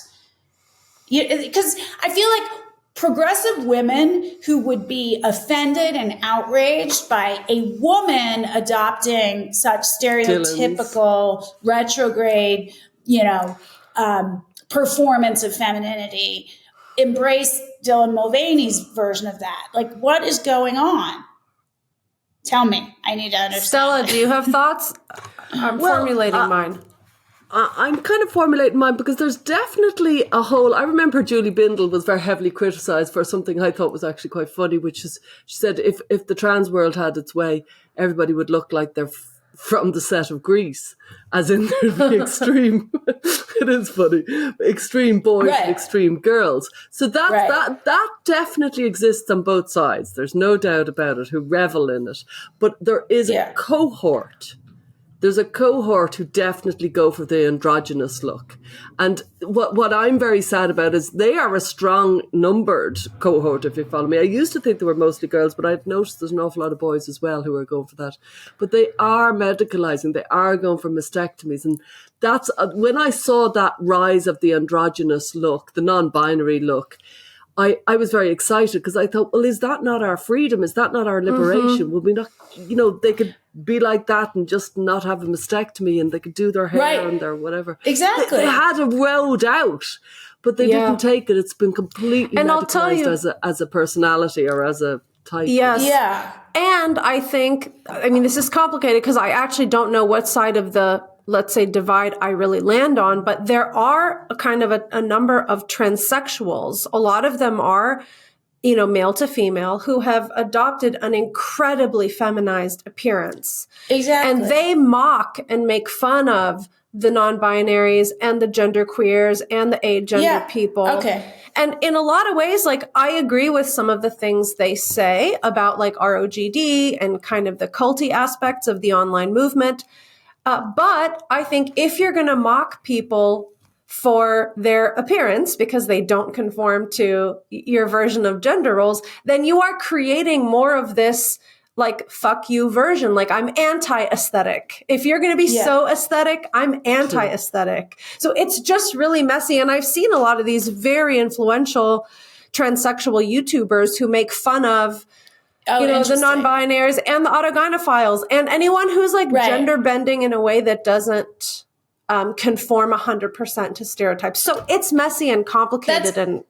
Because I feel like progressive women who would be offended and outraged by a woman adopting such stereotypical retrograde, performance of femininity, embrace Dylan Mulvaney's version of that. Like, what is going on? Tell me. I need to understand. Stella, do you have thoughts? I'm formulating mine. I'm kind of formulating mine because there's definitely a whole... I remember Julie Bindel was very heavily criticised for something I thought was actually quite funny, which is, she said, if the trans world had its way, everybody would look like they're from the set of Grease, as in they're the extreme... It is funny. Extreme boys and extreme girls. So that definitely exists on both sides. There's no doubt about it, who revel in it. But there is a cohort. There's a cohort who definitely go for the androgynous look. And what I'm very sad about is they are a strong numbered cohort, if you follow me. I used to think they were mostly girls, but I've noticed there's an awful lot of boys as well who are going for that. But they are medicalizing. They are going for mastectomies. And that's when I saw that rise of the androgynous look, the non-binary look, I was very excited because I thought, well, is that not our freedom? Is that not our liberation? Would we not, they could be like that and just not have a mastectomy and they could do their hair and their whatever. Exactly. They had a road out, but they didn't take it. It's been completely medicalized as a personality or as a type. Yes. Yeah. And I think, this is complicated because I actually don't know what side of the, let's say, divide I really land on, but there are a kind of a number of transsexuals. A lot of them are, male to female, who have adopted an incredibly feminized appearance. Exactly. And they mock and make fun of the non-binaries and the genderqueers and the agender people. Okay. And in a lot of ways, like, I agree with some of the things they say about like ROGD and kind of the culty aspects of the online movement. But I think if you're going to mock people for their appearance because they don't conform to your version of gender roles, then you are creating more of this like fuck you version. Like, I'm anti-aesthetic. If you're going to be so aesthetic, I'm anti-aesthetic. So it's just really messy. And I've seen a lot of these very influential transsexual YouTubers who make fun of the non-binaries and the autogynephiles and anyone who's like gender bending in a way that doesn't conform 100% to stereotypes. So it's messy and complicated.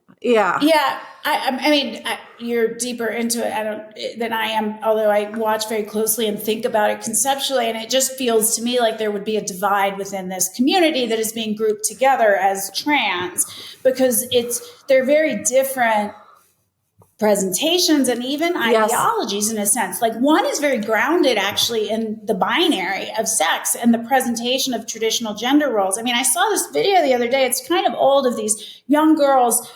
You're deeper into it than I am, although I watch very closely and think about it conceptually. And it just feels to me like there would be a divide within this community that is being grouped together as trans, because they're very different presentations and even ideologies in a sense. Like, one is very grounded actually in the binary of sex and the presentation of traditional gender roles. I saw this video the other day. It's kind of old, of these young girls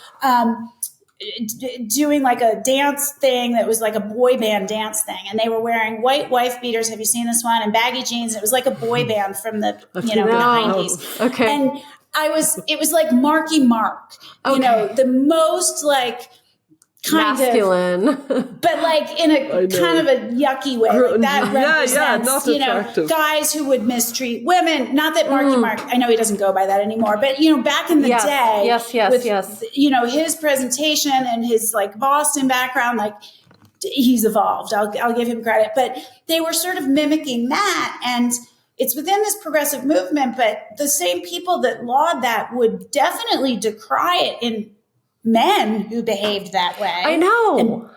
doing like a dance thing that was like a boy band dance thing. And they were wearing white wife beaters. Have you seen this one? And baggy jeans. It was like a boy band from the 90s. Okay. And it was like Marky Mark, the most like kind masculine, but like in a kind of a yucky way. Like that represents, not attractive. Guys who would mistreat women. Not that Marky Mark, I know he doesn't go by that anymore, but back in the day, with his presentation and his like Boston background, like he's evolved. I'll give him credit, but they were sort of mimicking that, and it's within this progressive movement. But the same people that laud that would definitely decry it in men who behaved that way. I know.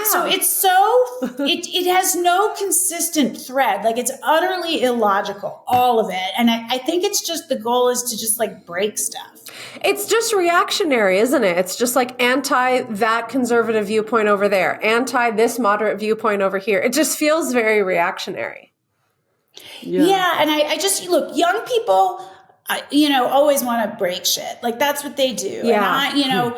So it's it has no consistent thread. Like, it's utterly illogical, all of it. And I think it's just, the goal is to just like break stuff. It's just reactionary, isn't it? It's just like anti that conservative viewpoint over there, anti this moderate viewpoint over here. It just feels very reactionary. Yeah. And I just, look, young people, always want to break shit. Like, that's what they do. Yeah. And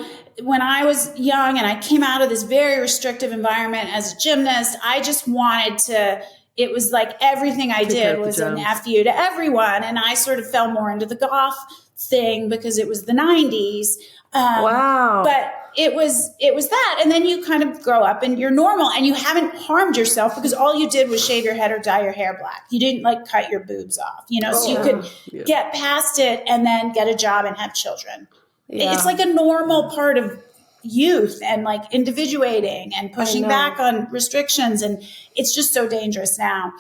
when I was young and I came out of this very restrictive environment as a gymnast, I just wanted to it was like everything I did was an FU to everyone. And I sort of fell more into the goth thing because it was the 90s. Wow. But it was that. And then you kind of grow up and you're normal and you haven't harmed yourself because all you did was shave your head or dye your hair black. You didn't like cut your boobs off, so you could get past it and then get a job and have children. Yeah. It's like a normal part of youth and like individuating and pushing back on restrictions. And it's just so dangerous now.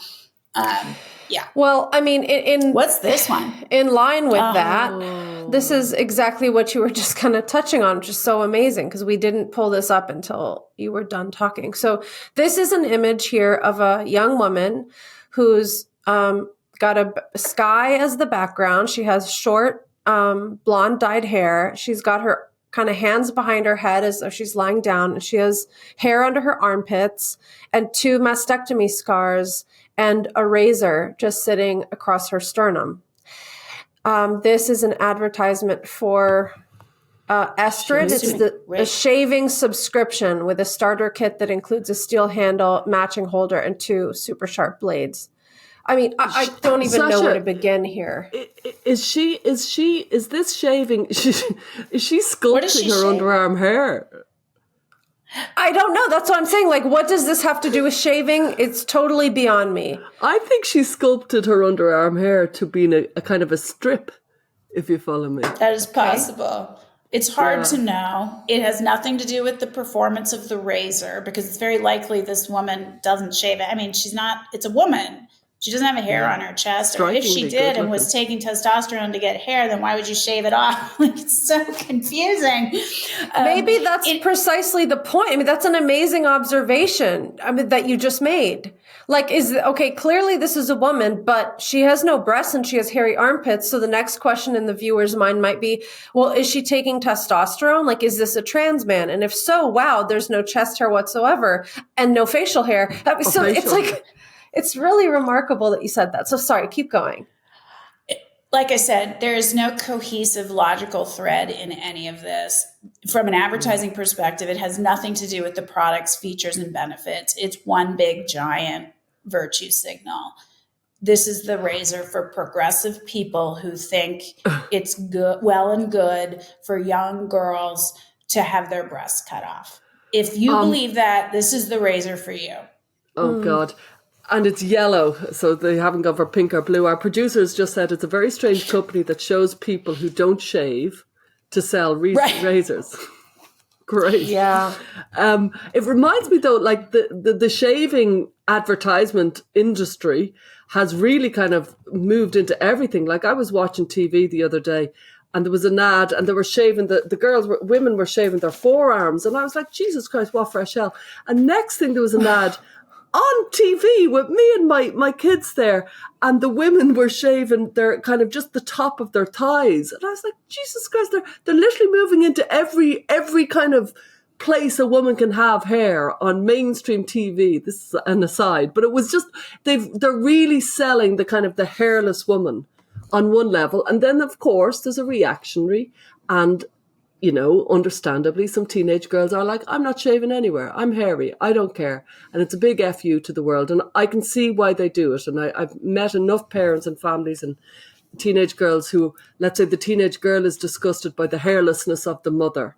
Yeah. Well, I mean, what's this one? In line with that, this is exactly what you were just kind of touching on, which is so amazing because we didn't pull this up until you were done talking. So this is an image here of a young woman who's got a sky as the background. She has short blonde dyed hair. She's got her kind of hands behind her head as though she's lying down. And she has hair under her armpits and 2 mastectomy scars and a razor just sitting across her sternum. This is an advertisement for Estrid. It's the shaving subscription with a starter kit that includes a steel handle, matching holder, and 2 super sharp blades. I mean, I don't even know where to begin here. Is this shaving? Is she sculpting her underarm hair? I don't know. That's what I'm saying. Like, what does this have to do with shaving? It's totally beyond me. I think she sculpted her underarm hair to be a kind of a strip, if you follow me. That is possible. It's hard to know. It has nothing to do with the performance of the razor because it's very likely this woman doesn't shave it. I mean, it's a woman. She doesn't have a hair on her chest. Or if she did and was taking testosterone to get hair, then why would you shave it off? Like, it's so confusing. Maybe that's precisely the point. I mean, that's an amazing observation that you just made. Like, clearly this is a woman, but she has no breasts and she has hairy armpits. So the next question in the viewer's mind might be, well, is she taking testosterone? Like, is this a trans man? And if so, wow, there's no chest hair whatsoever and no facial hair. It's like... It's really remarkable that you said that. So sorry, keep going. Like I said, there is no cohesive logical thread in any of this. From an advertising perspective, it has nothing to do with the product's features and benefits. It's one big giant virtue signal. This is the razor for progressive people who think it's good, well and good for young girls to have their breasts cut off. If you believe that, this is the razor for you. Oh, God. And it's yellow, so they haven't gone for pink or blue. Our producers just said it's a very strange company that shows people who don't shave to sell razors. Great. Yeah. It reminds me, though, like the shaving advertisement industry has really kind of moved into everything. Like, I was watching TV the other day and there was an ad and they were shaving, women were shaving their forearms. And I was like, Jesus Christ, what fresh hell. And next thing there was an ad on TV with me and my kids there, and the women were shaving their kind of just the top of their thighs. And I was like, Jesus Christ, they're literally moving into every kind of place a woman can have hair on mainstream TV. This is an aside, but it was just, they're really selling the kind of the hairless woman on one level. And then, of course, there's a reactionary and, understandably, some teenage girls are like, I'm not shaving anywhere. I'm hairy. I don't care. And it's a big FU to the world. And I can see why they do it. And I've met enough parents and families and teenage girls who, let's say the teenage girl is disgusted by the hairlessness of the mother.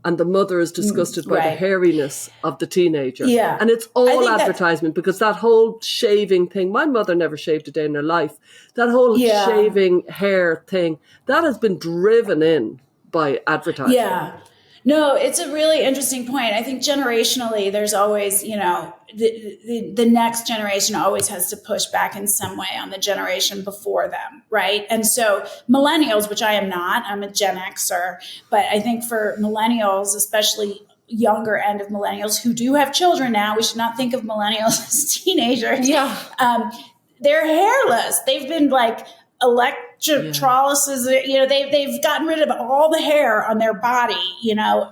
And the mother is disgusted by the hairiness of the teenager. Yeah. And it's all advertisement because that whole shaving thing, my mother never shaved a day in her life. That whole shaving hair thing, that has been driven in by advertising. Yeah. No, it's a really interesting point. I think generationally, there's always, the next generation always has to push back in some way on the generation before them, right? And so millennials, which I am not, I'm a Gen Xer, but I think for millennials, especially younger end of millennials who do have children now, we should not think of millennials as teenagers. Yeah. They're hairless. They've been like electrolysis, they've gotten rid of all the hair on their body,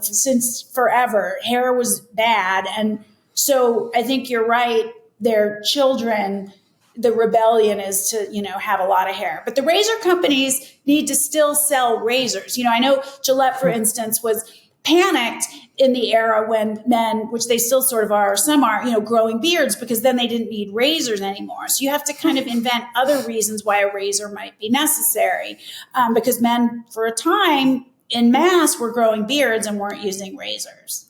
since forever. Hair was bad. And so I think you're right. Their children, the rebellion is to, have a lot of hair. But the razor companies need to still sell razors. I know Gillette, for instance, was panicked in the era when men, which they still sort of are, or some are, growing beards, because then they didn't need razors anymore. So you have to kind of invent other reasons why a razor might be necessary, because men for a time in mass were growing beards and weren't using razors.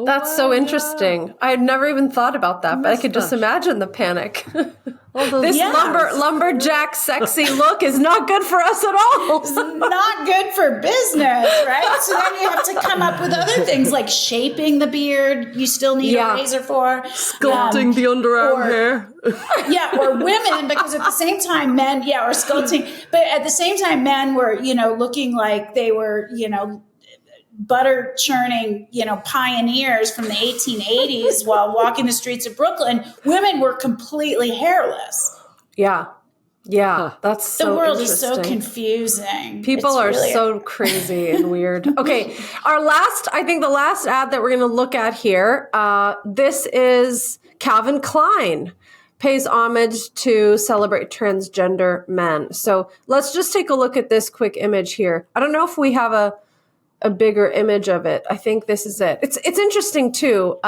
That's so interesting. I had never even thought about that, but I could just Mustache. imagine the panic. This lumberjack sexy look is not good for us at all. It's not good for business, right? So then you have to come up with other things like shaping the beard. You still need a razor for. Sculpting the underarm hair. Or women, because at the same time men, or sculpting, but at the same time men were, looking like they were, butter churning, pioneers from the 1880s while walking the streets of Brooklyn. Women were completely hairless. Yeah. That's so the world is interesting. so confusing. People are really so crazy and weird. Okay. I think the last ad that we're going to look at here, this is Calvin Klein pays homage to celebrate transgender men. So let's just take a look at this quick image here. I don't know if we have a bigger image of it. I think this is it. It's interesting too.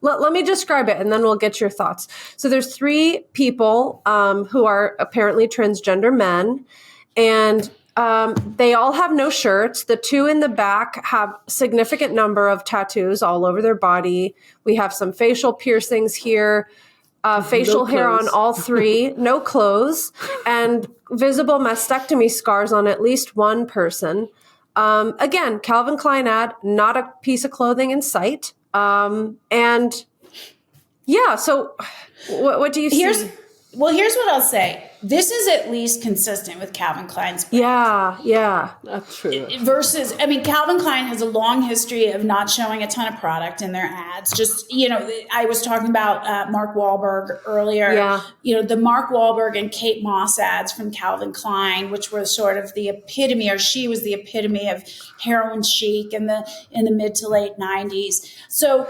Let me describe it and then we'll get your thoughts. So there's 3 people who are apparently transgender men, and they all have no shirts. The 2 in the back have significant number of tattoos all over their body. We have some facial piercings here, facial hair on all 3, no clothes, and visible mastectomy scars on at least one person. Again, Calvin Klein ad, not a piece of clothing in sight. So what do you see? Here's what I'll say. This is at least consistent with Calvin Klein's brand. Yeah. That's true. Versus, Calvin Klein has a long history of not showing a ton of product in their ads. Just, I was talking about Mark Wahlberg earlier. Yeah. The Mark Wahlberg and Kate Moss ads from Calvin Klein, which were sort of the epitome, or she was the epitome of heroin chic in the mid to late 90s. So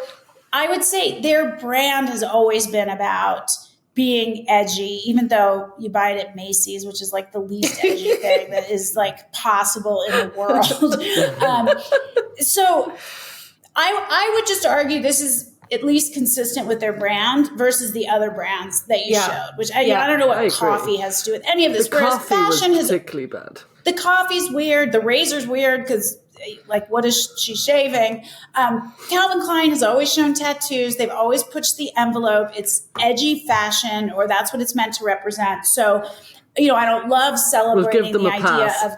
I would say their brand has always been about being edgy, even though you buy it at Macy's, which is like the least edgy thing that is like possible in the world. So I would just argue this is at least consistent with their brand versus the other brands that you showed, which I don't know what coffee has to do with any of this. The Whereas coffee fashion was has particularly bad. The coffee's weird. The razor's weird because, like, what is she shaving? Calvin Klein has always shown tattoos. They've always pushed the envelope. It's edgy fashion, or that's what it's meant to represent. So, I don't love celebrating the idea of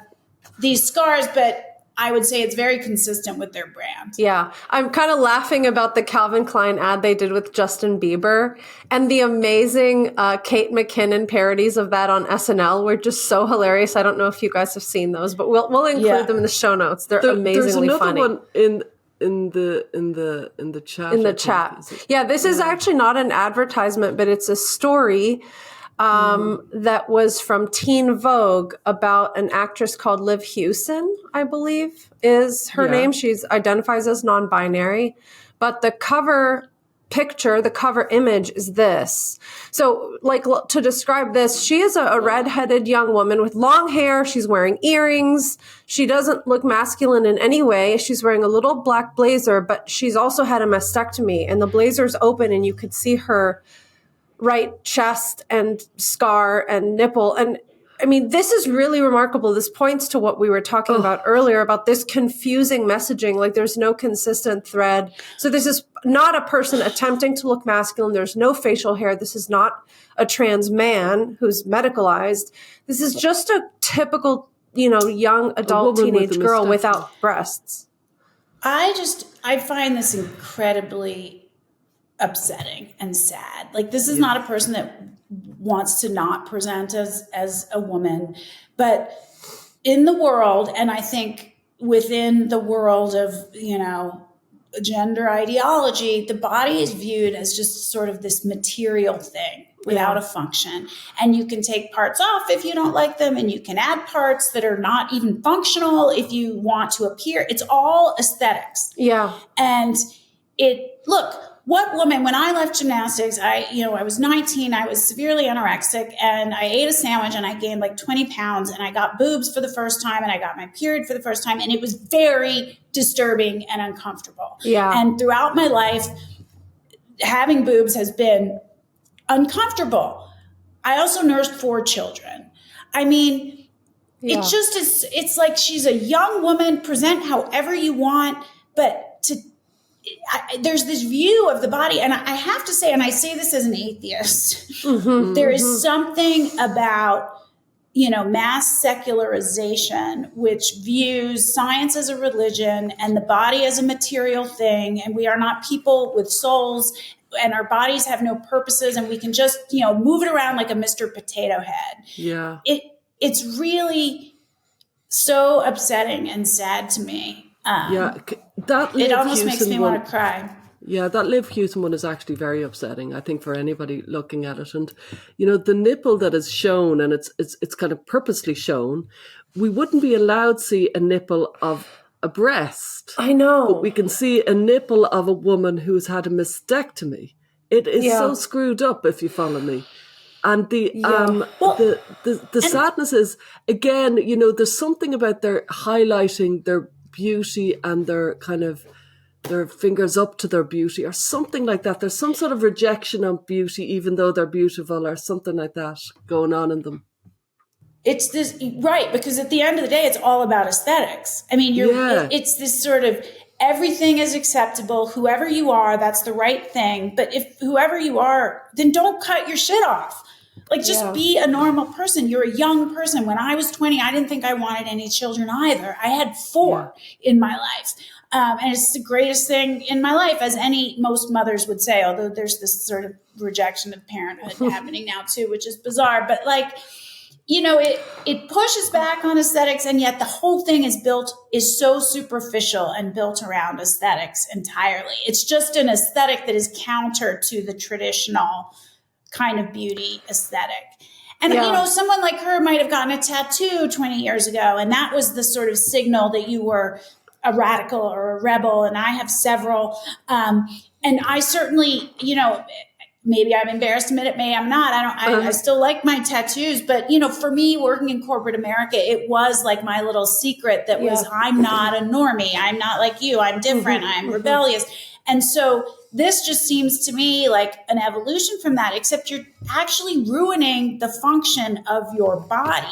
these scars, but I would say it's very consistent with their brand. Yeah. I'm kind of laughing about the Calvin Klein ad they did with Justin Bieber, and the amazing Kate McKinnon parodies of that on SNL were just so hilarious. I don't know if you guys have seen those, but we'll include them in the show notes. They're amazingly funny. There's another one in the chat. In the chat. Yeah, this is actually not an advertisement, but it's a story that was from Teen Vogue about an actress called Liv Hewson, I believe is her name. She's identifies as non-binary, but the cover picture, the cover image is this. So, like, to describe this, she is a redheaded young woman with long hair. She's wearing earrings. She doesn't look masculine in any way. She's wearing a little black blazer, but she's also had a mastectomy, and the blazer's open and you could see her right chest and scar and nipple. And this is really remarkable. This points to what we were talking about earlier about this confusing messaging. Like, there's no consistent thread. So this is not a person attempting to look masculine. There's no facial hair. This is not a trans man who's medicalized. This is just a typical, young adult teenage girl without breasts. I find this incredibly upsetting and sad. Like, this is not a person that wants to not present as a woman, but in the world, and I think within the world of, gender ideology, the body is viewed as just sort of this material thing without a function. And you can take parts off if you don't like them, and you can add parts that are not even functional if you want to appear. It's all aesthetics. Yeah. And what woman, when I left gymnastics, I was 19, I was severely anorexic, and I ate a sandwich and I gained like 20 pounds, and I got boobs for the first time, and I got my period for the first time. And it was very disturbing and uncomfortable. Yeah. And throughout my life, having boobs has been uncomfortable. I also nursed 4 children. I mean, Yeah. it's like she's a young woman, present however you want, but there's this view of the body. And I have to say, and I say this as an atheist, there is something about, mass secularization, which views science as a religion and the body as a material thing. And we are not people with souls, and our bodies have no purposes, and we can just, move it around like a Mr. Potato Head. Yeah. It's really so upsetting and sad to me. It almost makes me want to cry. Yeah, that Liv Hewson one is actually very upsetting, I think, for anybody looking at it. And, the nipple that is shown, and it's kind of purposely shown, we wouldn't be allowed to see a nipple of a breast. I know. But we can see a nipple of a woman who's had a mastectomy. It is so screwed up, if you follow me. And the sadness is, again, there's something about their highlighting their beauty and their kind of their fingers up to their beauty or something like that. There's some sort of rejection of beauty, even though they're beautiful, or something like that going on in them. It's this, right, because at the end of the day, it's all about aesthetics. I mean, it's this sort of everything is acceptable. Whoever you are, that's the right thing. But if whoever you are, then don't cut your shit off. Like, just be a normal person. You're a young person. When I was 20, I didn't think I wanted any children either. I had 4 in my life. And it's the greatest thing in my life, as most mothers would say, although there's this sort of rejection of parenthood happening now too, which is bizarre. But it pushes back on aesthetics, and yet the whole thing is so superficial and built around aesthetics entirely. It's just an aesthetic that is counter to the traditional kind of beauty aesthetic. And, someone like her might have gotten a tattoo 20 years ago, and that was the sort of signal that you were a radical or a rebel. And I have several. And I certainly, maybe I'm embarrassed to admit it, maybe I'm not. I still like my tattoos. But, for me, working in corporate America, it was like my little secret that was, I'm not a normie. I'm not like you. I'm different. I'm rebellious. And so this just seems to me like an evolution from that, except you're actually ruining the function of your body.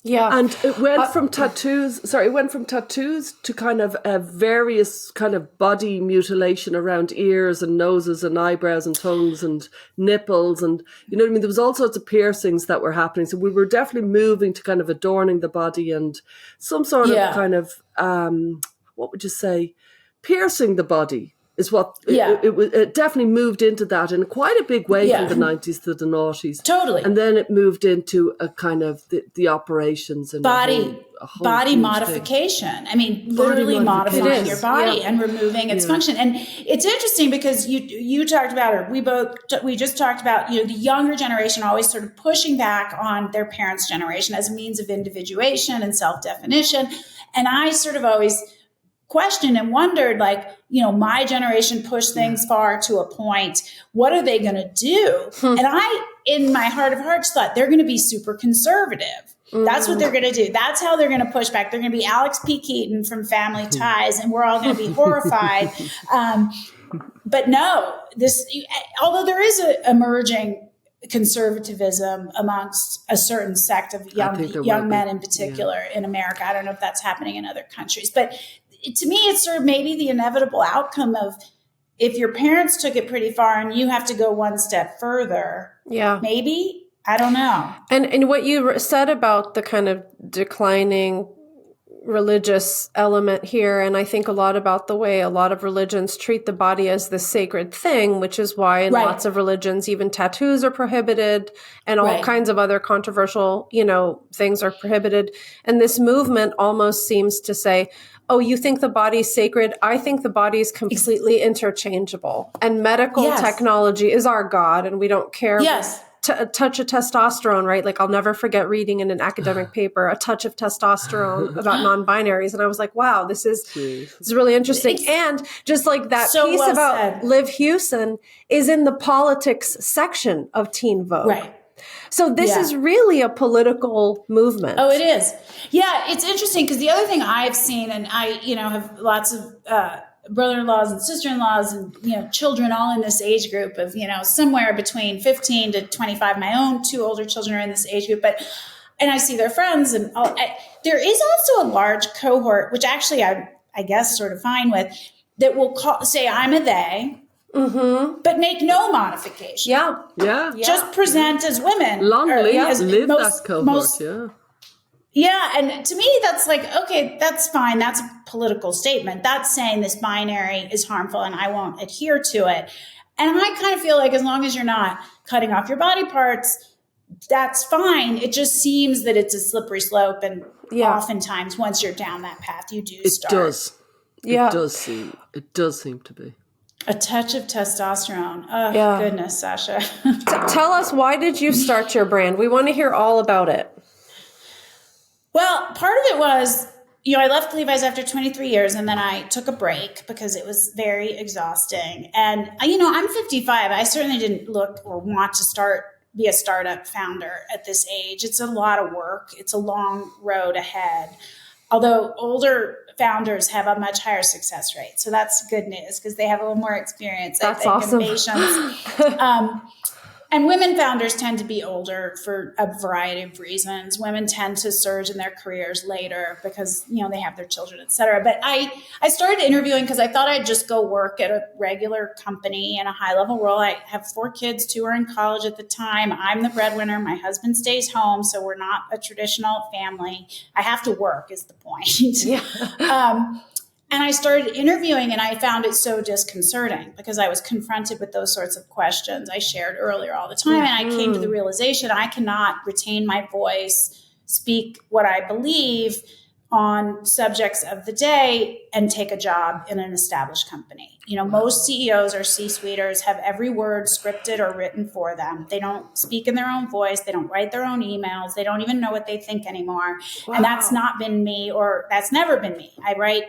Yeah. And it went from tattoos to kind of various kind of body mutilation around ears and noses and eyebrows and tongues and nipples. And, there was all sorts of piercings that were happening. So we were definitely moving to kind of adorning the body and some sort of kind of, what would you say, piercing the body. Is what it definitely moved into that in quite a big way from the 90s to the noughties. Totally. And then it moved into a kind of the operations and body modification. Thing. I mean, literally modifying your body and removing its function. And it's interesting because you talked about, or we just talked about, the younger generation always sort of pushing back on their parents' generation as a means of individuation and self-definition. And I sort of always questioned and wondered, like, my generation pushed things far to a point. What are they going to do? And I, in my heart of hearts, thought they're going to be super conservative. That's what they're going to do. That's how they're going to push back. They're going to be Alex P. Keaton from Family Ties, and we're all going to be horrified. But no, although there is an emerging conservatism amongst a certain sect of young men in particular in America. I don't know if that's happening in other countries, but to me, it's sort of maybe the inevitable outcome of if your parents took it pretty far and you have to go one step further. Yeah. Maybe. I don't know. And what you said about the kind of declining religious element here, and I think a lot about the way a lot of religions treat the body as the sacred thing, which is why in lots of religions, even tattoos are prohibited and all kinds of other controversial, things are prohibited. And this movement almost seems to say, oh, you think the body's sacred? I think the body's completely interchangeable. And medical technology is our God, and we don't care a touch of testosterone, right? Like I'll never forget reading in an academic paper, a touch of testosterone about non-binaries. And I was like, wow, this is really interesting. And just like that so piece well about said. Liv Hewson is in the politics section of Teen Vogue. Right. So this is really a political movement. Oh, it is. Yeah, it's interesting because the other thing I've seen, and I, have lots of brother-in-laws and sister-in-laws and, children all in this age group of, somewhere between 15 to 25. My own 2 older children are in this age group, and I see their friends and there is also a large cohort, which actually I guess sort of fine with, that will say I'm a they, but make no modification. Yeah. Just present as women. Long live that cohort, Yeah, and to me, that's like, okay, that's fine. That's a political statement. That's saying this binary is harmful and I won't adhere to it. And I kind of feel like as long as you're not cutting off your body parts, that's fine. It just seems that it's a slippery slope. And oftentimes, once you're down that path, you do start. It does. Yeah. It does seem to be. A touch of testosterone. Oh, goodness, Sasha. Tell us, why did you start your brand? We want to hear all about it. Well, part of it was, I left Levi's after 23 years and then I took a break because it was very exhausting. And, I'm 55. I certainly didn't look or want to be a startup founder at this age. It's a lot of work. It's a long road ahead. Although older founders have a much higher success rate. So that's good news because they have a little more experience. That's awesome. And patience. And women founders tend to be older for a variety of reasons. Women tend to surge in their careers later because, they have their children, et cetera. But I started interviewing because I thought I'd just go work at a regular company in a high-level role. I have 4 kids, 2 were in college at the time. I'm the breadwinner. My husband stays home, so we're not a traditional family. I have to work is the point. And I started interviewing and I found it so disconcerting because I was confronted with those sorts of questions I shared earlier all the time. And I came to the realization I cannot retain my voice, speak what I believe on subjects of the day and take a job in an established company. Most CEOs or C-suiters have every word scripted or written for them. They don't speak in their own voice. They don't write their own emails. They don't even know what they think anymore. Wow. And that's not been me, or that's never been me. I write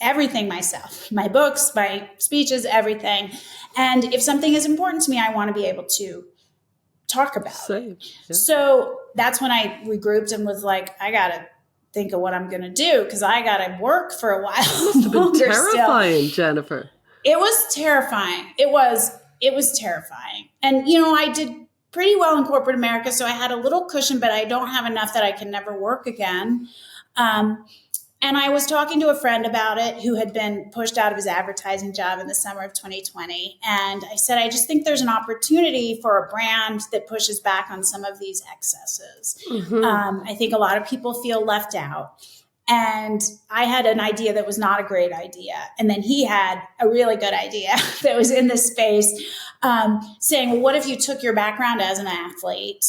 everything myself, my books, my speeches, everything. And if something is important to me, I want to be able to talk about it. Yeah. So that's when I regrouped and was like, I got to think of what I'm going to do because I got to work for a while. It must have been terrifying, Jennifer. It was terrifying. It was terrifying. And, I did pretty well in corporate America, so I had a little cushion, but I don't have enough that I can never work again. And I was talking to a friend about it who had been pushed out of his advertising job in the summer of 2020. And I said, I just think there's an opportunity for a brand that pushes back on some of these excesses. I think a lot of people feel left out. And I had an idea that was not a great idea. And then he had a really good idea that was in this space, saying, well, what if you took your background as an athlete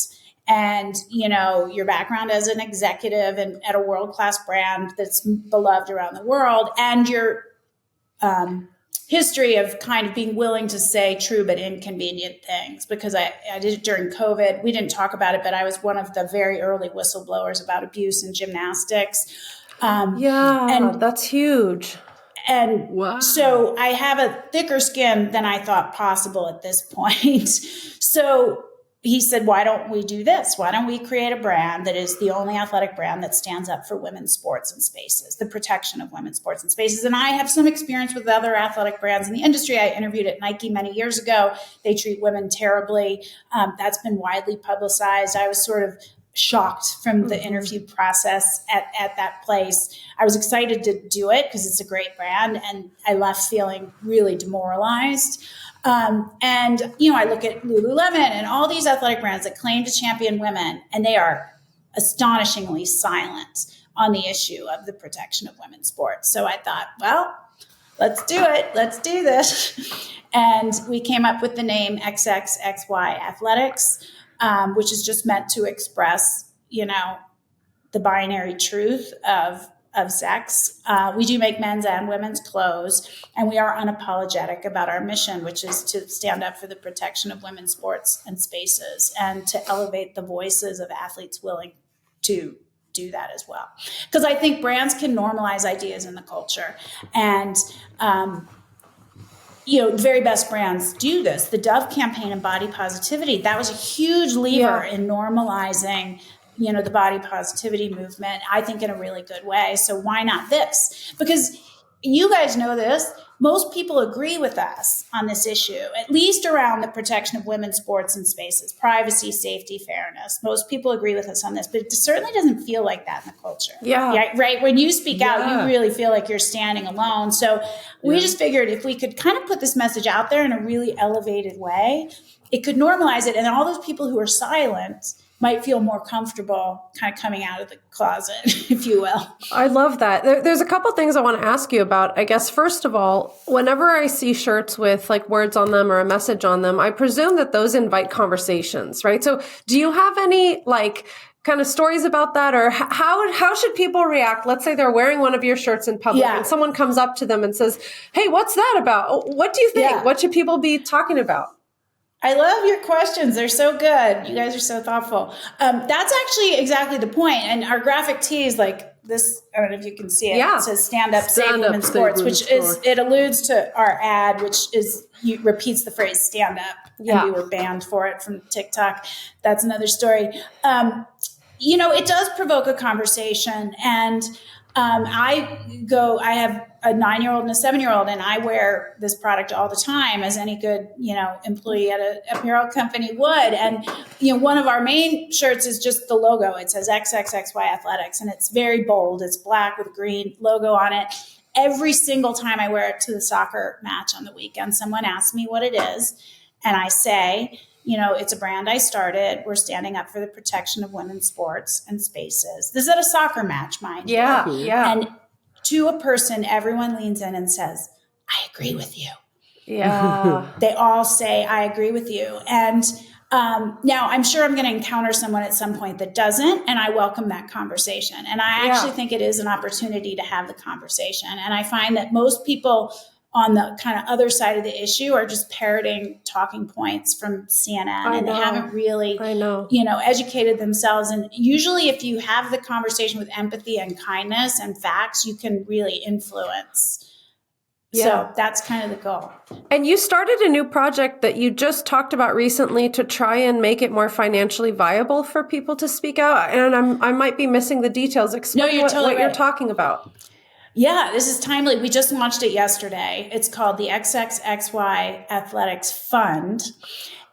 and, your background as an executive and at a world-class brand that's beloved around the world, and your history of kind of being willing to say true but inconvenient things? Because I did it during COVID. We didn't talk about it, but I was one of the very early whistleblowers about abuse in gymnastics. And that's huge. And so I have a thicker skin than I thought possible at this point. So he said, why don't we do this? Why don't we create a brand that is the only athletic brand that stands up for women's sports and spaces, the protection of women's sports and spaces? And I have some experience with other athletic brands in the industry. I interviewed at Nike many years ago. They treat women terribly. That's been widely publicized. I was sort of shocked from the interview process at that place. I was excited to do it because it's a great brand, and I left feeling really demoralized. I look at Lululemon and all these athletic brands that claim to champion women, and they are astonishingly silent on the issue of the protection of women's sports. So I thought, well, let's do it. Let's do this. And we came up with the name XXXY Athletics, which is just meant to express, the binary truth of of sex. We do make men's and women's clothes, and we are unapologetic about our mission, which is to stand up for the protection of women's sports and spaces and to elevate the voices of athletes willing to do that as well. Because I think brands can normalize ideas in the culture. And, the very best brands do this. The Dove campaign and body positivity, that was a huge lever in normalizing the body positivity movement, I think in a really good way. So why not this? Because you guys know this, most people agree with us on this issue, at least around the protection of women's sports and spaces, privacy, safety, fairness. Most people agree with us on this, but it certainly doesn't feel like that in the culture. Yeah. Right? When you speak out, you really feel like you're standing alone. So we just figured if we could kind of put this message out there in a really elevated way, it could normalize it. And then all those people who are silent might feel more comfortable kind of coming out of the closet, if you will. I love that. There's a couple things I want to ask you about. I guess, first of all, whenever I see shirts with like words on them or a message on them, I presume that those invite conversations, right? So do you have any like kind of stories about that, or how should people react? Let's say they're wearing one of your shirts in public and someone comes up to them and says, hey, what's that about? What do you think? Yeah. What should people be talking about? I love your questions. They're so good. You guys are so thoughtful. That's actually exactly the point. And our graphic tee is like this. I don't know if you can see it. Yeah. It says stand up, save women's sports, it alludes to our ad, which repeats the phrase stand up. Yeah. And we were banned for it from TikTok. That's another story. It does provoke a conversation. And I have a 9-year-old and a 7-year-old, and I wear this product all the time, as any good, employee at an apparel company would. And, one of our main shirts is just the logo. It says XXXY Athletics, and it's very bold. It's black with a green logo on it. Every single time I wear it to the soccer match on the weekend, someone asks me what it is, and I say, it's a brand I started. We're standing up for the protection of women's sports and spaces. This is at a soccer match, mind you. Yeah. And to a person, everyone leans in and says, I agree with you. Yeah. They all say, I agree with you. And now I'm sure I'm going to encounter someone at some point that doesn't, and I welcome that conversation. And I actually think it is an opportunity to have the conversation. And I find that most people on the kind of other side of the issue are just parroting talking points from CNN, they haven't really, educated themselves. And usually if you have the conversation with empathy and kindness and facts, you can really influence. Yeah. So that's kind of the goal. And you started a new project that you just talked about recently to try and make it more financially viable for people to speak out. And I might be missing the details. Explain what you're talking about. Yeah, this is timely. We just launched it yesterday. It's called the XXXY Athletics Fund,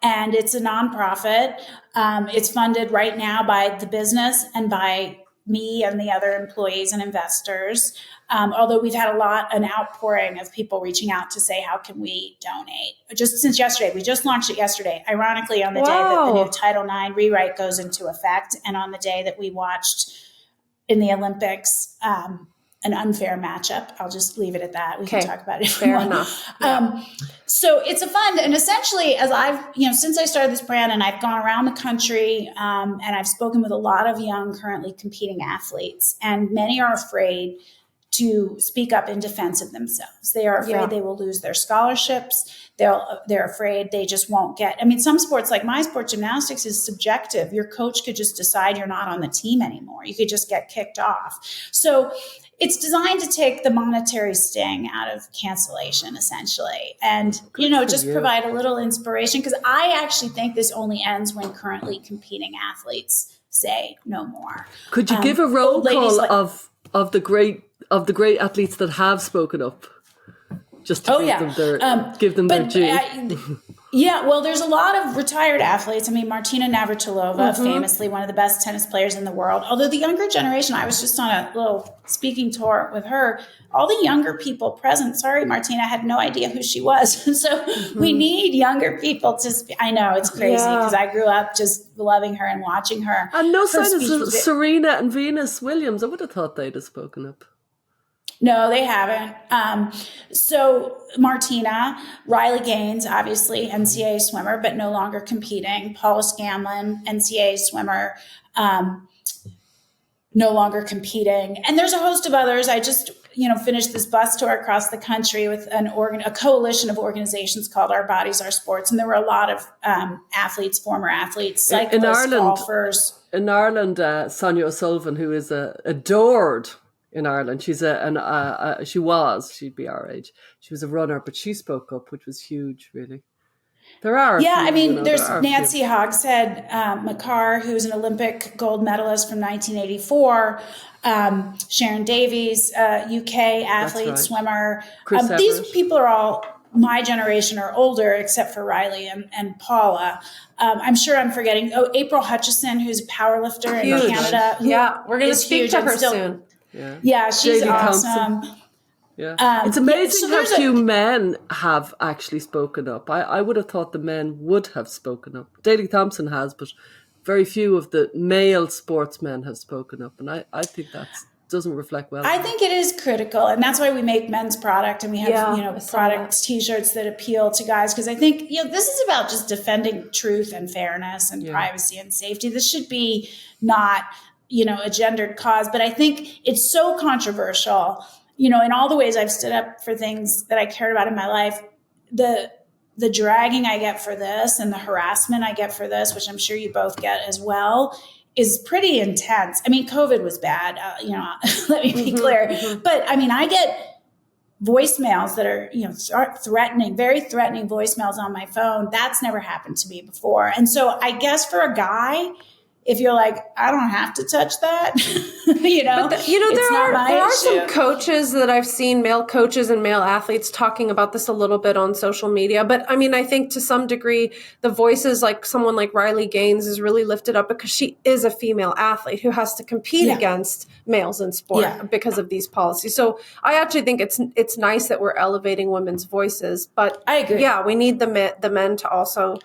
and it's a nonprofit. It's funded right now by the business and by me and the other employees and investors. Although we've had an outpouring of people reaching out to say, how can we donate? Just since yesterday, we just launched it yesterday, ironically on the day that the new Title IX rewrite goes into effect, and on the day that we watched in the Olympics, an unfair matchup. I'll just leave it at that. We can talk about it. Fair enough. Yeah. So it's a fund. And essentially, as I've, since I started this brand and I've gone around the country and I've spoken with a lot of young, currently competing athletes, and many are afraid to speak up in defense of themselves. They are afraid they will lose their scholarships. They're afraid they just won't get, some sports like my sport, gymnastics, is subjective. Your coach could just decide you're not on the team anymore. You could just get kicked off. So it's designed to take the monetary sting out of cancellation, essentially, and, just provide a little inspiration, because I actually think this only ends when currently competing athletes say no more. Could you give a roll call of the great athletes that have spoken up? Just to give them their due. Well, there's a lot of retired athletes. Martina Navratilova, famously one of the best tennis players in the world. Although the younger generation, I was just on a little speaking tour with her. All the younger people present, sorry, Martina, I had no idea who she was. So we need younger people to speak. I know, it's crazy because I grew up just loving her and watching her. And no sign of Serena and Venus Williams. I would have thought they'd have spoken up. No, they haven't. So Martina, Riley Gaines, obviously NCAA swimmer, but no longer competing. Paula Scanlon, NCAA swimmer. no longer competing. And there's a host of others. I just, finished this bus tour across the country with a coalition of organizations called Our Bodies, Our Sports. And there were a lot of athletes, former athletes, cyclists, in Ireland, golfers. In Ireland, Sonia O'Sullivan, who is adored in Ireland, she'd be our age. She was a runner, but she spoke up, which was huge, really. There are. There's Nancy Hogshead McCarr, who's an Olympic gold medalist from 1984. Sharon Davies, UK athlete, right. Swimmer. These people are all my generation or older, except for Riley and Paula. I'm sure I'm forgetting. Oh, April Hutchison, who's a powerlifter in Canada. We're going to speak to her soon. Yeah, she's awesome. Yeah, it's amazing how few men have actually spoken up. I would have thought the men would have spoken up. Daley Thompson has, but very few of the male sportsmen have spoken up, and I think that doesn't reflect well. I think it is critical, and that's why we make men's product, and we have products, T-shirts that appeal to guys, because I think this is about just defending truth and fairness and privacy and safety. This should be not a gendered cause, but I think it's so controversial. In all the ways I've stood up for things that I cared about in my life, the dragging I get for this and the harassment I get for this, which I'm sure you both get as well, is pretty intense. I mean, COVID was bad, let me be clear. But I get voicemails that are, threatening, very threatening voicemails on my phone. That's never happened to me before. And so I guess for a guy, if you're like, I don't have to touch that, there are some coaches that I've seen, male coaches and male athletes talking about this a little bit on social media. But I think to some degree, the voices like someone like Riley Gaines is really lifted up because she is a female athlete who has to compete against males in sport because of these policies. So I actually think it's nice that we're elevating women's voices. But I agree. Yeah, we need the men to also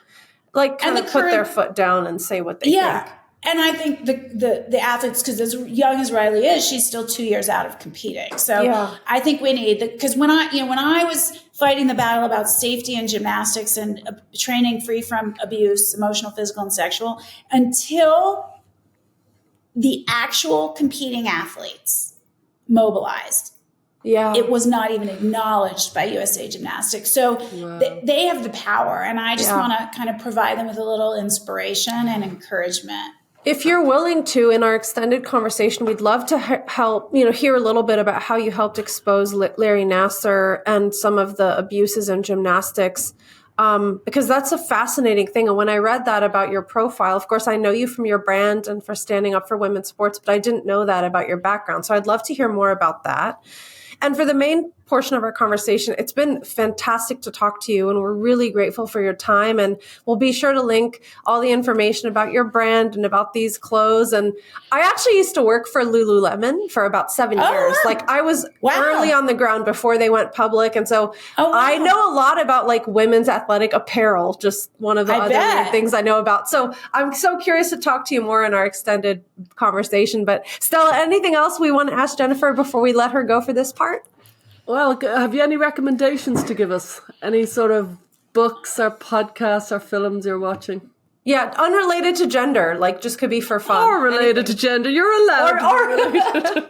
put their foot down and say what they think. And I think the athletes, because as young as Riley is, she's still 2 years out of competing. So I think we need because when I was fighting the battle about safety in gymnastics and training free from abuse, emotional, physical, and sexual, until the actual competing athletes mobilized, it was not even acknowledged by USA Gymnastics. So they have the power, and I just want to kind of provide them with a little inspiration and encouragement. If you're willing to, in our extended conversation, we'd love to help, hear a little bit about how you helped expose Larry Nassar and some of the abuses in gymnastics, because that's a fascinating thing. And when I read that about your profile, of course, I know you from your brand and for standing up for women's sports, but I didn't know that about your background. So I'd love to hear more about that. And for the main portion of our conversation, it's been fantastic to talk to you, and we're really grateful for your time. And we'll be sure to link all the information about your brand and about these clothes. And I actually used to work for Lululemon for about 7 years. I was early on the ground before they went public. And so I know a lot about women's athletic apparel, just one of the other things I know about. So I'm so curious to talk to you more in our extended conversation. But Stella, anything else we want to ask Jennifer before we let her go for this part? Well, have you any recommendations to give us? Any sort of books or podcasts or films you're watching? Yeah, unrelated to gender, just could be for fun. Or related to gender, you're allowed.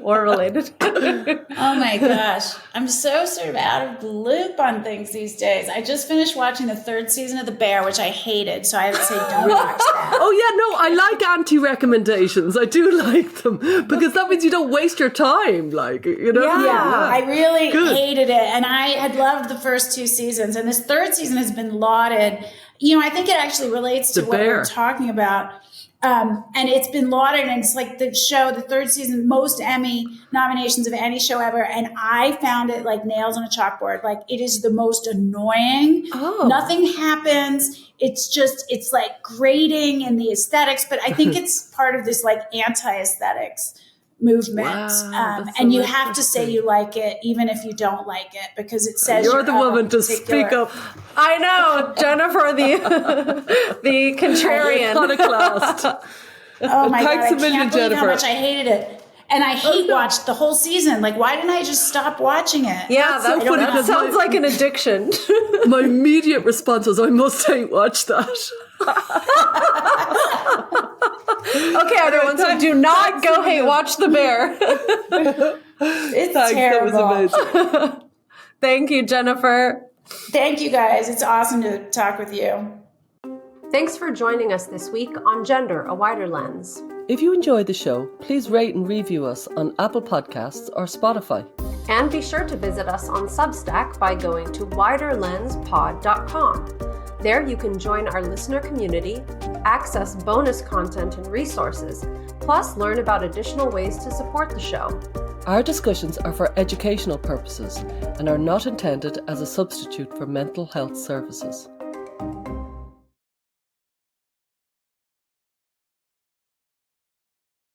Or related. Oh my gosh. I'm so sort of out of the loop on things these days. I just finished watching the 3rd season of The Bear, which I hated, so I would say don't watch that. Oh yeah, no, I like anti-recommendations. I do like them, because that means you don't waste your time, Yeah, I really hated it, and I had loved the first 2 seasons, and this 3rd season has been lauded. I think it actually relates to what we're talking about. And it's been lauded, and it's like the show, the 3rd season, most Emmy nominations of any show ever. And I found it like nails on a chalkboard. It is the most annoying. Nothing happens. It's like grating in the aesthetics, but I think it's part of this anti-aesthetics movement. And you have to say you like it, even if you don't like it, because it says you're the woman to speak up. I know, Jennifer, the contrarian. Iconoclast. Oh my God, I can't believe Jennifer. how much I hated it. And I watched the whole season. Why didn't I just stop watching it? Yeah, that's so funny. That sounds like an addiction. My immediate response was, I must hate watch that. Okay, everyone, so do not go hate watch the bear. It's Thanks, terrible. that was amazing. Thank you, Jennifer. Thank you guys. It's awesome to talk with you. Thanks for joining us this week on Gender, A Wider Lens. If you enjoyed the show, please rate and review us on Apple Podcasts or Spotify. And be sure to visit us on Substack by going to widerlenspod.com. There you can join our listener community, access bonus content and resources, plus learn about additional ways to support the show. Our discussions are for educational purposes and are not intended as a substitute for mental health services.